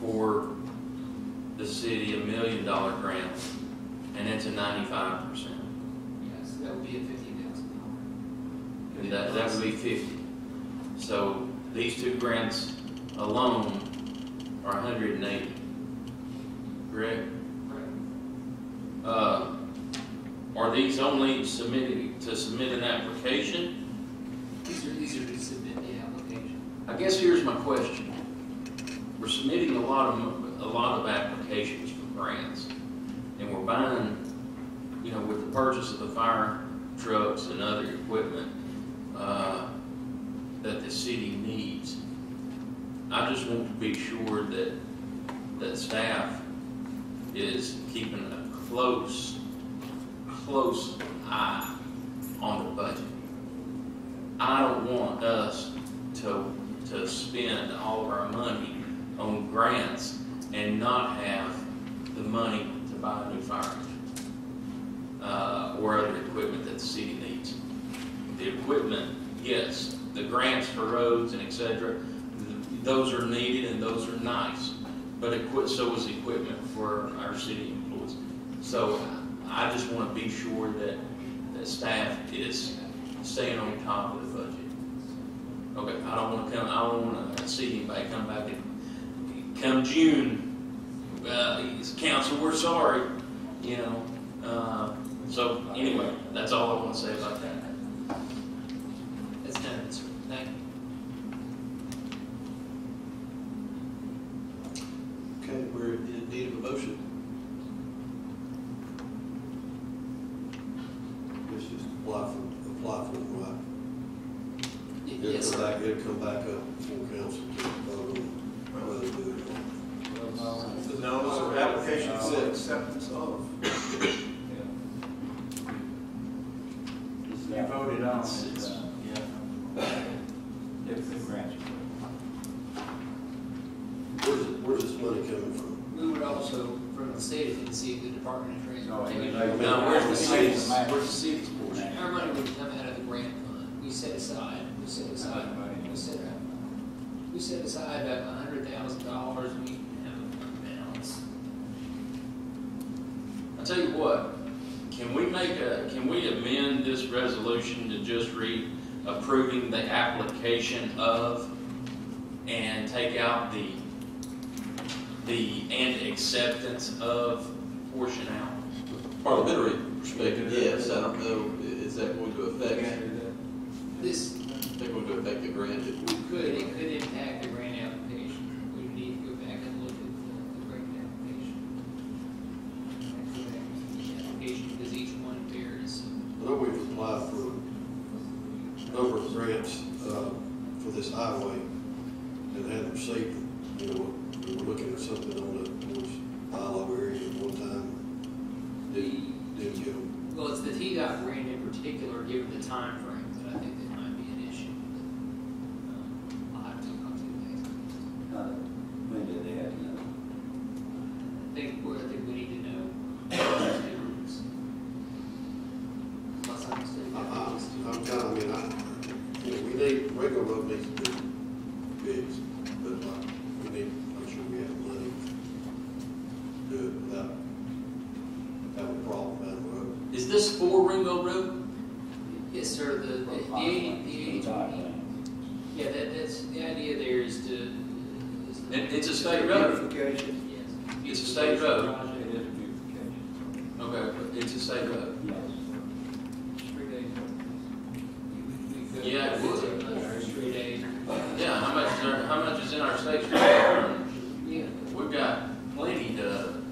for the city, $1 million grant, and it's a 95%. Yes, that would be a $50,000. And that would be 50. So these two grants alone are 180. Correct? Are these only submitted to submit an application? These are to submit the application. I guess here's my question. We're submitting a lot of applications for grants, and we're buying, with the purchase of the fire trucks and other equipment that the city needs. I just want to be sure that staff is keeping a close eye on the budget. I don't want us to spend all of our money on grants and not have the money to buy a new fire engine or other equipment that the city needs. The equipment, yes, the grants for roads and etc., those are needed and those are nice, but so is equipment for our city employees. So I just want to be sure that staff is staying on top of the budget. Okay, I don't want to see anybody come back and come June, council, we're sorry, so anyway, that's all I want to say about that. That's done, sir. Thank you. Okay, we're in need of a motion. Let's just apply for them, right? Yes, sir. It'll come back up before council to vote on whether to do it or not. No, those are applications for acceptance of. if the grants. Where's this money coming from? We would also, from the state of Tennessee, the Department of Transportation. Now, where's the city's portion? Our money would come out of the grant fund. We set aside about $100,000. We have a fund balance. I tell you what, can we amend this resolution to just read approving the application of and take out the and acceptance of portion out? Parliamentary perspective, yes, I don't know, is that going to affect? This, Is that going to affect the grant? it could impact the grant application. We need to go back and look at the grant application. Because each one varies. I know we've applied for a number of grants for this highway and hadn't received them. You know, we were looking at something on the Milo area at one time. Didn't get them. Well, it's the TDOT grant in particular, given the time frame, that I think that might be an issue. I'll have to talk to you later. When did they have to know? I think we need to know. Unless I'm mistaken. I'm kind of, we need, Waco Road needs to be fixed, but we need to make sure we have money to do it without having a problem down the road. Is this for Ringo Road? Yes, sir, the 80/20. Yeah, that's, the idea there is to. It's a state road. Beautification. Yes. It's a state road. It is a beautification. Okay, but it's a state road. Yes. Yeah, it would. Street aid. Yeah, how much is in our state street? Yeah. We've got plenty to,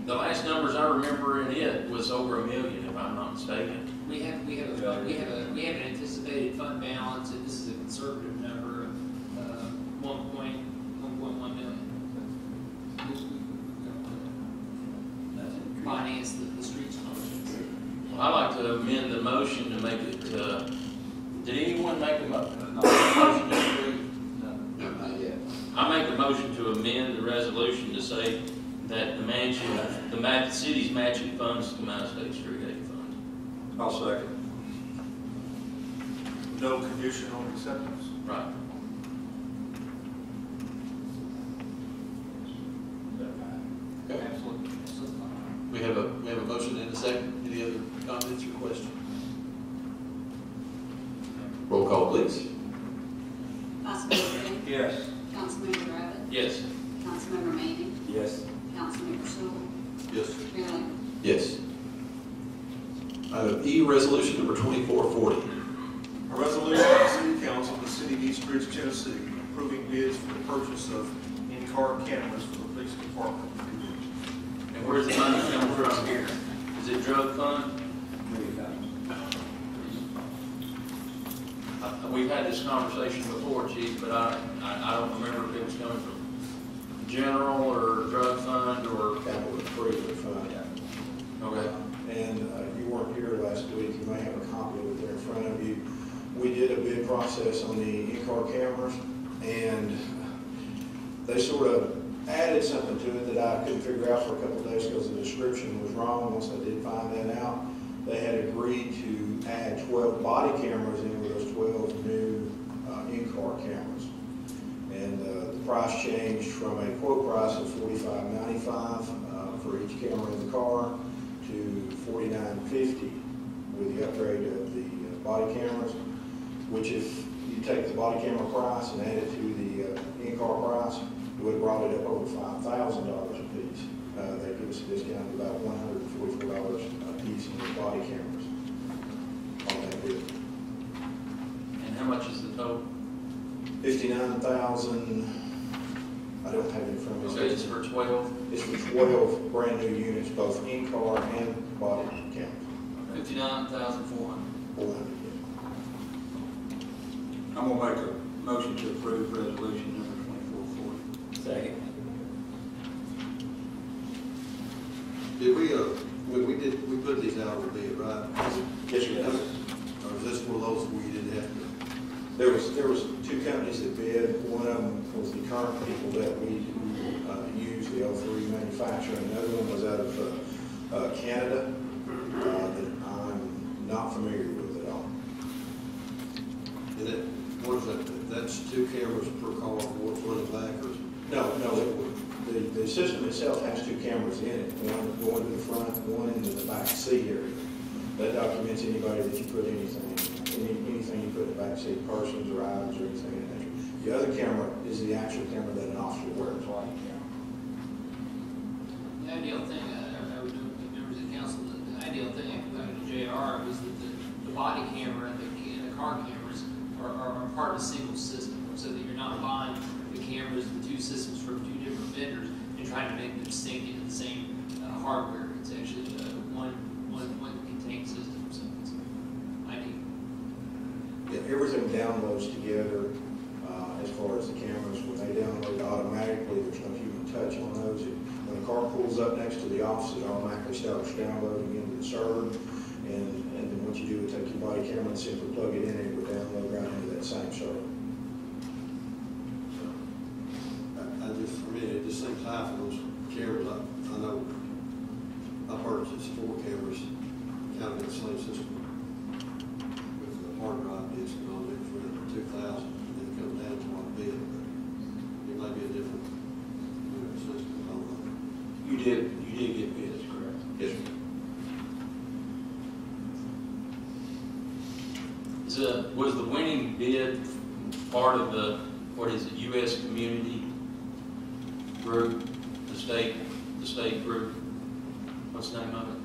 the last numbers I remember in it was over $1 million, if I'm not mistaken. We have an anticipated fund balance, and this is a conservative number of $1.1 million. Finance the streets functions. Well, I'd like to amend the motion to make it, did anyone make a motion to approve? No, not yet. I make a motion to amend the resolution to say that the city's matching funds come out of state street aid fund. I'll second. No conditional acceptance. Right. Okay. Absolutely. We have a motion and a second. Any other comments or questions? Roll call, please. Councilmember Finn, Yes. Councilmember Rabbit, Yes. Councilmember Manning, Yes. Councilmember Sewell, Yes. Mayor Lambert. Yes. Item E, resolution number 2440. A resolution of the City Council of the City of East Ridge, Tennessee, approving bids for the purchase of in-car cameras for the police department. And where's the money coming from here? Is it drug fund? We've had this conversation before, Chief, but I don't remember if it was coming from general or drug fund or. Capital Improvement Fund. Okay. And you weren't here last week, you may have a copy of it there in front of you. We did a bid process on the in-car cameras, and they sort of added something to it that I couldn't figure out for a couple of days because the description was wrong. Once I did find that out, they had agreed to add 12 body cameras in with those 12 new in-car cameras. And the price changed from a quote price of $45.95 for each camera in the car to $49.50 with the upgrade of the body cameras, which if you take the body camera price and add it to the in-car price, it would have brought it up over $5,000 a piece. They give us a discount of about $144 a piece in the body cameras on that bid. And how much is the total? $59,000. I don't have it in front of me. So it's for 12? It's for 12 brand new units, both in-car and body cameras. $59,400. 400. I'm gonna make a motion to approve resolution number 2440. Second. Did we put these out on bid, right? Yes, we did. Or is this one of those where you didn't have to? There was two companies that bid. One of them was the current people that we use, the L3 manufacturer. Another one was out of Canada that I'm not familiar with at all. And what is that? That's 2 cameras per car, one front and back, or? No, the system itself has 2 cameras in it, one going to the front, one into the back seat area. That documents anybody that you put anything you put in the back seat, persons or items or anything in there. The other camera is the actual camera that an officer wears. The ideal thing, I would do with members of the council, the ideal thing about the JR was that the body camera and the car cameras are part of a single system, so that you're not buying the cameras, the 2 systems from 2 different vendors and trying to make them sync into the same hardware. It's actually one contained system, so it's ideal. Yeah, everything downloads together as far as the cameras. When they download automatically, there's no human touch on those. When the car pulls up next to the office, it automatically starts downloading into the server. And then what you do is take your body camera and simply plug it in, and it will download right into that same server. For me, it just seems high for those cameras. I know I purchased 4 cameras, kind of in the same system, with the hard drive disk and all that for $2,000, and then it comes down to what bid. It might be a different system. I don't know. You did get bids, correct? Yes, sir. Was the winning bid part of the, what is it, U.S. Community Group, the state group? What's the name of it?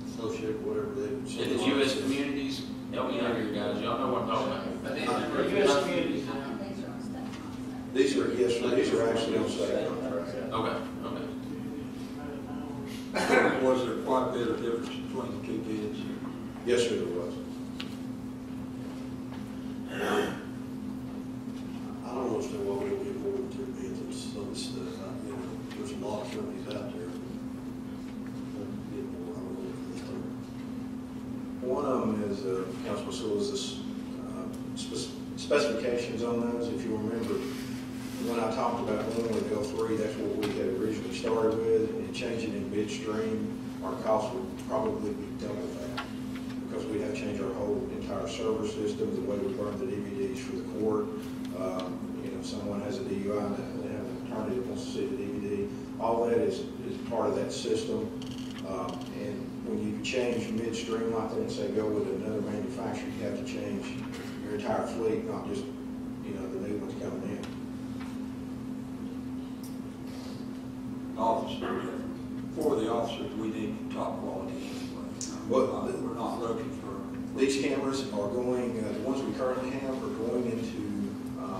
Associated, whatever they. It is U.S. Communities. Help me out here, guys. Y'all know what I'm talking about. U.S. Communities. These are actually on state contracts. Okay. Was there quite a bit of difference between the 2 bids? Yes, sir, there was. I don't understand why we don't get more than 2 bids on some of this stuff. There's a lot of companies out there that get more. I don't know if it's there. One of them is, Councilman Sewell's, specifications on those. If you remember, when I talked about going with L3, that's what we had originally started with, and changing in midstream, our cost would probably be double that, because we'd have to change our whole entire server system, the way we burn the DVDs for the court. If someone has a DUI and they have an attorney that wants to see the DVD, all that is part of that system. And when you change midstream like that and say go with another manufacturer, you have to change your entire fleet, not just, the new ones coming in. Officers, for the officers, we need top quality. Well, we're not looking for. These cameras are going, the ones we currently have are going into,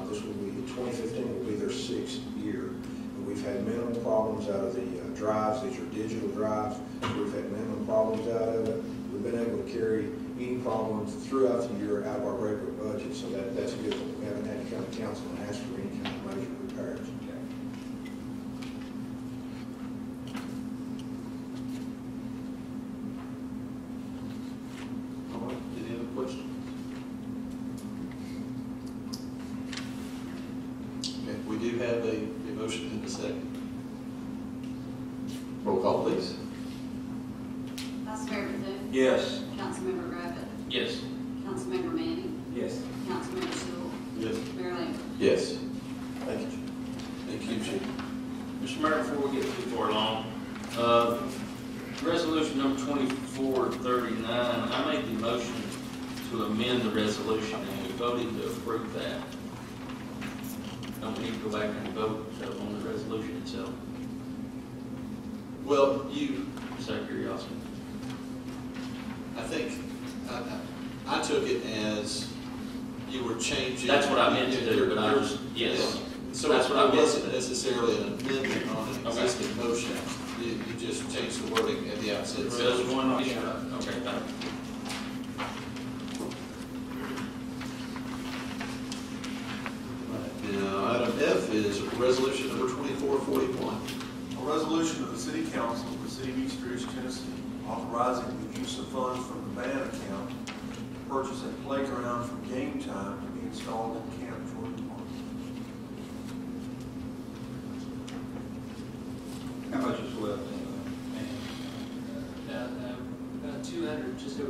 this will be, 2015 will be their 6th year. And we've had minimal problems out of the drives. These are digital drives. We've had minimal problems out of it. We've been able to carry any problems throughout the year out of our regular budget, so that's good. We haven't had to come to council and ask for any kind of major repairs. All right, any other questions? Okay, we do have a motion in a second. Roll call, please. Vice Mayor Bethune? Yes. Councilmember Rabbit? Yes. Councilmember Manning? Yes. Councilmember Sewell? Yes. Mayor Lambert? Yes. Thank you. Thank you, Chief. Mr. Mayor, before we get too far along, resolution number 2439, I made the motion to amend the resolution, and we voted to approve that. Don't we need to go back and vote on the resolution itself? Well, Just out of curiosity. I think, I took it as you were changing. That's what I meant to do, but I was, Yeah. yes. So That's what I it meant wasn't to do. necessarily an amendment on an Okay. existing motion. You just changed the wording at the outset. Just one, okay, thank you. Now, item F is resolution number 2441. A resolution of the City Council of the City of East Ridge, Tennessee, authorizing the use of funds from the band account to purchase a playground for game time to be installed in Camp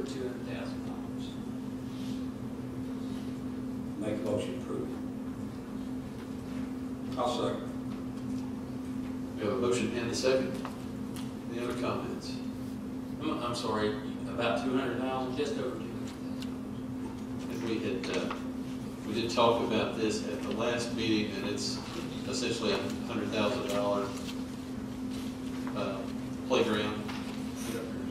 $200,000. Make a motion to approve. I'll second. We have a motion and a second. Any other comments? I'm sorry, about 200,000? Just over 200,000. And we did talk about this at the last meeting, and it's essentially $100,000 playground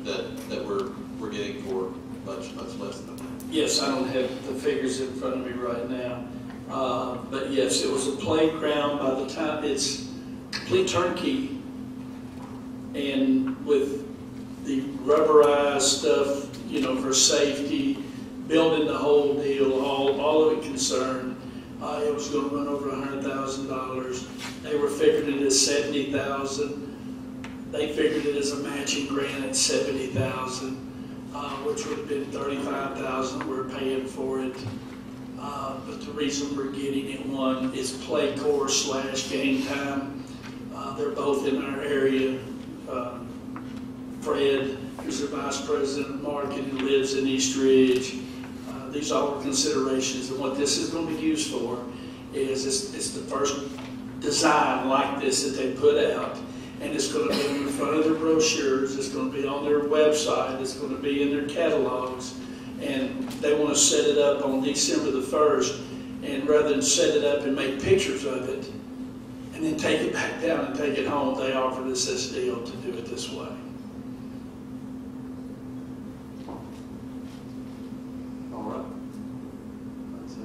that we're getting for much less than that. Yes, I don't have the figures in front of me right now. But yes, it was a playground. By the time it's complete turnkey, and with the rubberized stuff, you know, for safety, building the whole deal, all of it concerned, it was going to run over $100,000. They were figuring it as $70,000. They figured it as a matching grant at $70,000, which would have been $35,000 we're paying for it. But the reason we're getting it, one, is play course / game time. They're both in our area. Fred, who's the vice president of marketing, lives in East Ridge. These all are considerations, and what this is going to be used for is it's the first design like this that they put out, and it's going to be in the front of their brochures, it's going to be on their website, it's going to be in their catalogs, and they want to set it up on December the 1st, and rather than set it up and make pictures of it, and then take it back down and take it home, they offered us this deal to do it this way. All right. That's a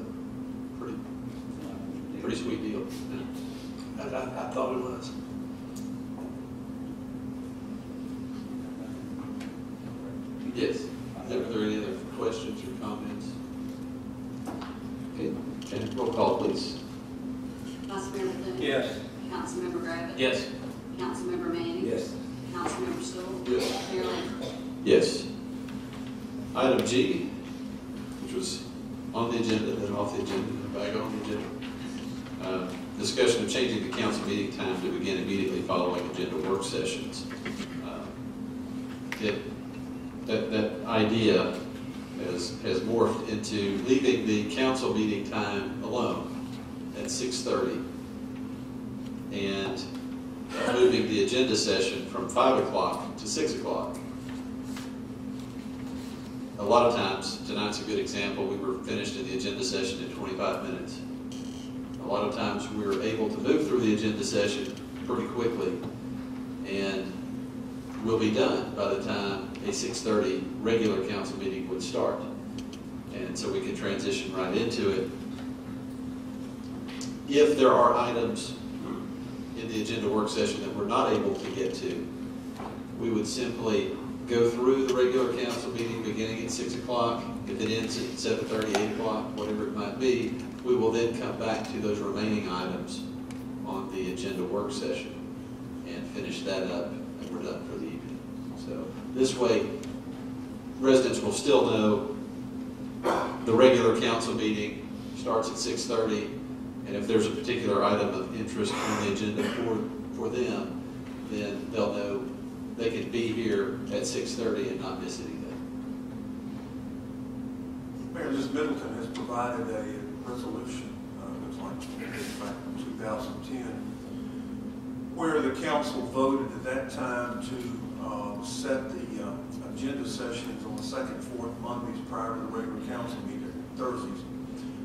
pretty sweet deal. I thought it was. Yes. Are there any other questions or comments? Okay. Roll call, please. Vice Mayor Bethune? Yes. Councilmember Gravitt? Yes. Councilmember Manning? Yes. Councilmember Stoll? Yes. Mayor Lambert? Yes. Item G, which was on the agenda, then off the agenda, then back on the agenda. Discussion of changing the council meeting time to begin immediately following agenda work sessions. That idea has morphed into leaving the council meeting time alone at 6:30 and moving the agenda session from 5 o'clock to 6 o'clock. A lot of times, tonight's a good example, we were finished in the agenda session in 25 minutes. A lot of times we were able to move through the agenda session pretty quickly, and we'll be done by the time a 6:30 regular council meeting would start. And so we can transition right into it. If there are items in the agenda work session that we're not able to get to, we would simply go through the regular council meeting beginning at 6 o'clock. If it ends at 7:30, 8 o'clock, whatever it might be, we will then come back to those remaining items on the agenda work session and finish that up, and we're done for the evening. So this way, residents will still know the regular council meeting starts at 6:30, and if there's a particular item of interest on the agenda for them, then they'll know they can be here at 6:30 and not miss anything. Mayor, Ms. Middleton has provided a resolution, looks like back in 2010, where the council voted at that time to set the agenda sessions on the second, fourth Mondays prior to the regular council meeting, Thursdays,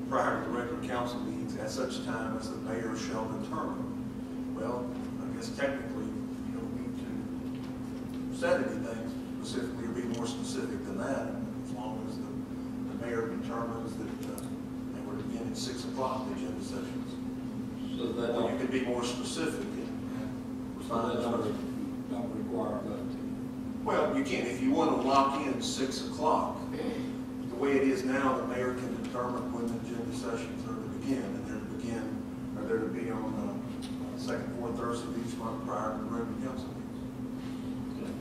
prior to the regular council meetings, at such time as the mayor shall determine. Well, I guess technically, you don't need to set anything specifically or be more specific than that, as long as the mayor determines that they were to begin at 6 o'clock, the agenda sessions. So that Or you could be more specific and don't require that. Well, you can, if you want to lock in 6 o'clock, the way it is now, the mayor can determine when the agenda sessions are to begin, and they're to be on second, fourth Thursday of each month prior to the regular council meetings.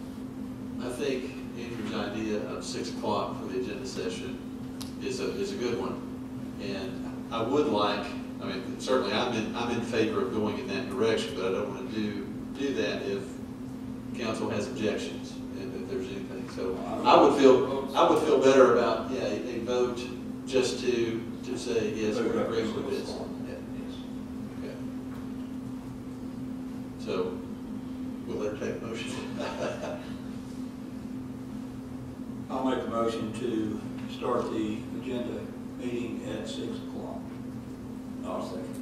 I think Andrew's idea of 6 o'clock for the agenda session is a good one, and I would like, I mean, certainly I'm in favor of going in that direction, but I don't want to do that if council has objections, and if there's anything So I would feel better about, yeah, a vote just to say, yes, we're agreeing with this. Okay. So we'll entertain a motion. I'll make a motion to start the agenda meeting at 6 o'clock. I'll second.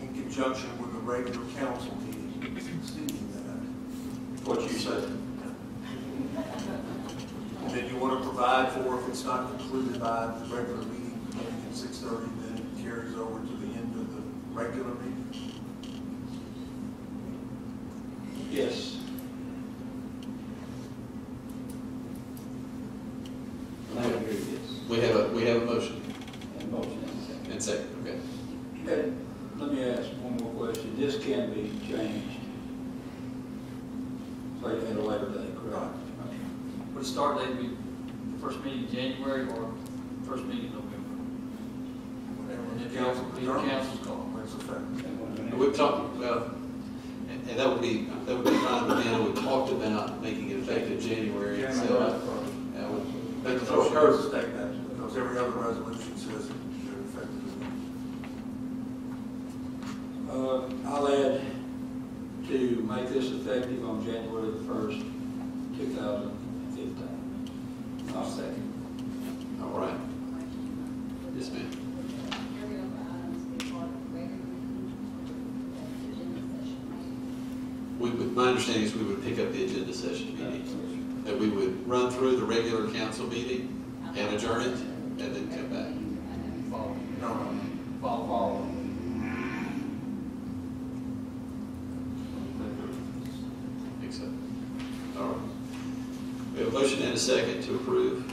In conjunction with the regular council meeting, exceeding that. What you said. And then you want to provide for, if it's not concluded by the regular meeting, at 6:30, then it carries over to the end of the regular meeting? Yes. We have a motion. And motion and second. And second, okay. Okay, let me ask one more question. This can be changed. So at a later date, correct? Would the start date be the first meeting in January or first meeting in November? Whatever If the council council's call. Where's the fact? We've talked about, and that would be fine, but then we talked about making it effective January. Yeah, So, Make the first person take that, because every other resolution says they're effective. I'll add to make this effective on January the 1st, 2015. I'll second. all right. Yes, ma'am. My understanding is we would pick up the agenda session meeting. That we would run through the regular council meeting and adjourn it, and then come back. Follow. I think so. All right. We have a motion and a second to approve.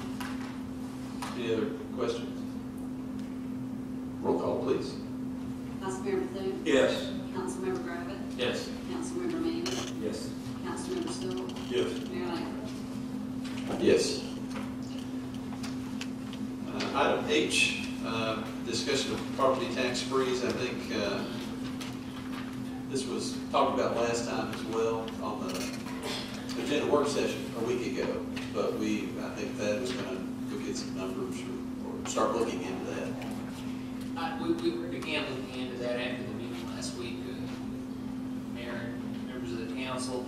Any other questions? Roll call, please. Councilmember Thune? Yes. Councilmember Gravitt? Yes. Councilmember Manning? Yes. Councilmember Stoll? Yes. Mayor Lambert? Yes. Item H, discussion of property tax freeze. I think this was talked about last time as well on the agenda work session a week ago. But I think Thad was going to go get some numbers or start looking into that. We began looking into that after the meeting last week. Mayor and members of the council.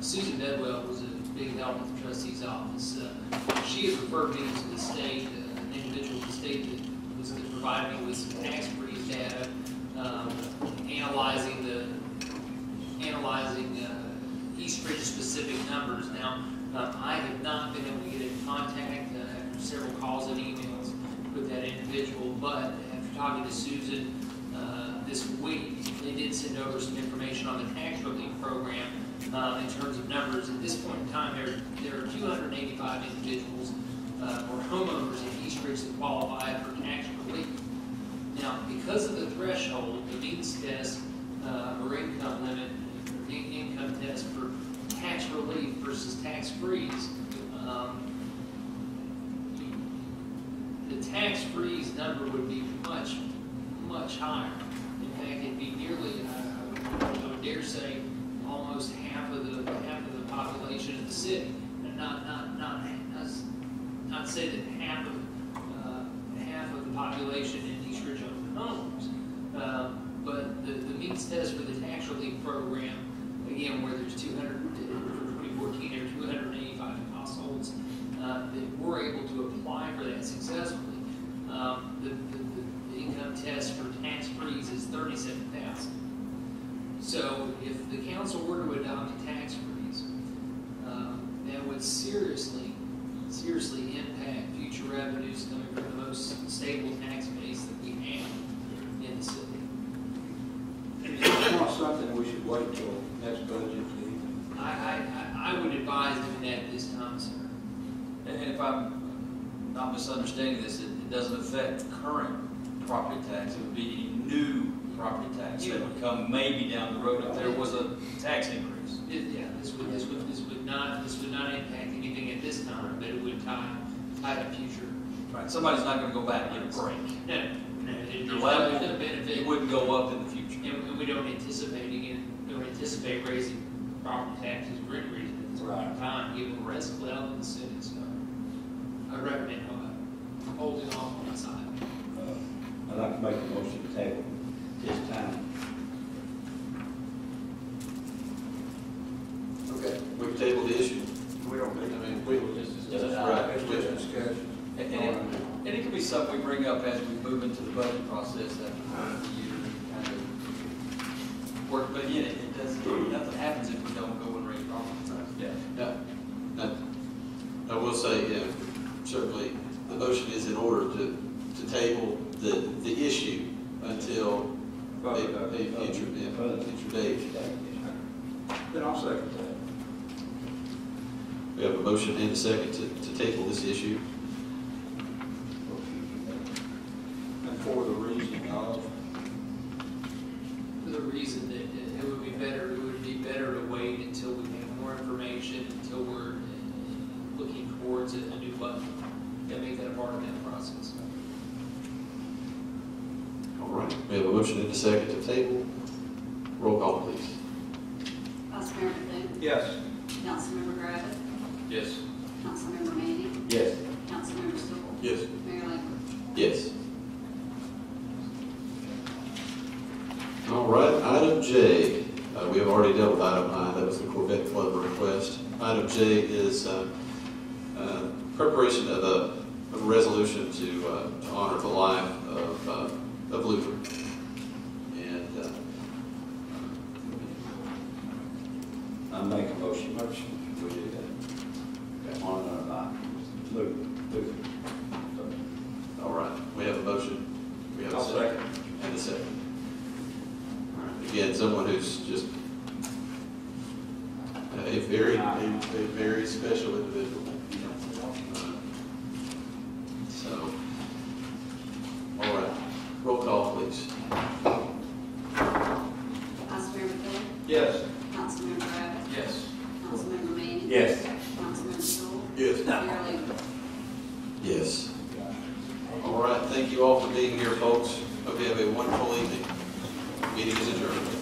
Susan Bedwell was a big help with the trustee's office. She has referred me to the state, an individual at the state that was going to provide me with some tax freeze data, analyzing East Ridge specific numbers. Now, I have not been able to get in contact after several calls and emails with that individual, but after talking to Susan this week, they did send over some information on the tax relief program in terms of numbers. At this point in time, there are 285 individuals or homeowners in East Ridge that qualify for tax relief. Now, because of the threshold, the means test or income limit, the income test for tax relief versus tax freeze, the tax freeze number would be much, much higher. In fact, it'd be nearly, I would dare say, almost half of the population of the city. And not say that half of the population in East Ridge own homes, but the means test for the tax relief program, again, where there's 2014 there were 285 households that were able to apply for that successfully. The income test for tax freeze is $37,000. So if the council were to adopt a tax freeze, that would seriously impact future revenues coming from the most stable tax base that we have in the city. It's not something we should wait till next budget meeting. I would advise doing that at this time, sir. And if I'm not misunderstanding this, it doesn't affect current property tax. It would be new property tax that would come maybe down the road if there was a tax increase. This would not impact anything at this time, but it would tie to future. Right. Somebody's not going to go back and get a break. No. Your level, it wouldn't go up in the future. And we don't anticipate raising property taxes for any reason at Right. time, given the rest split out in the city, so I recommend holding off on this item. I'd like to make a motion to table this time. Okay, we can table the issue. We don't need. I mean, we will just, right, It's just discussion. And it could be something we bring up as we move into the budget process after the year, kind of work, but again, it doesn't, nothing happens if we don't go and raise problems. Yeah. I will say, certainly, the motion is in order to table the issue until a future date. Then I'll second that. We have a motion and a second to table this issue. And for the reason of, For the reason that it would be better to wait until we have more information, until we're looking towards a new budget, and make that a part of that process. All right, we have a motion and a second to table. Roll call, please. Vice Mayor Bethune, yes. Councilmember Gravitt, Yes. Councilmember Manning, Yes. Councilmember Stoll, Yes. Mayor Lambert. Yes. All right, item J. We have already dealt with item I, that was the Corvette Club request. Item J is preparation of a resolution to honor the life of Luther. And I make a motion. We do that. On or not. Luther. all right, we have a motion. We have a I'll second. And a second. All right. Again, someone who's just a very special individual. So, all right, roll call, please. Vice Mayor Bethune, Yes. Councilmember Gravitt, Yes. Councilmember Manning. Yes. Councilmember Stoll, Yes. Mayor Lambert. Yes. All right, thank you all for being here, folks. Hope you have a wonderful evening. Meeting is adjourned.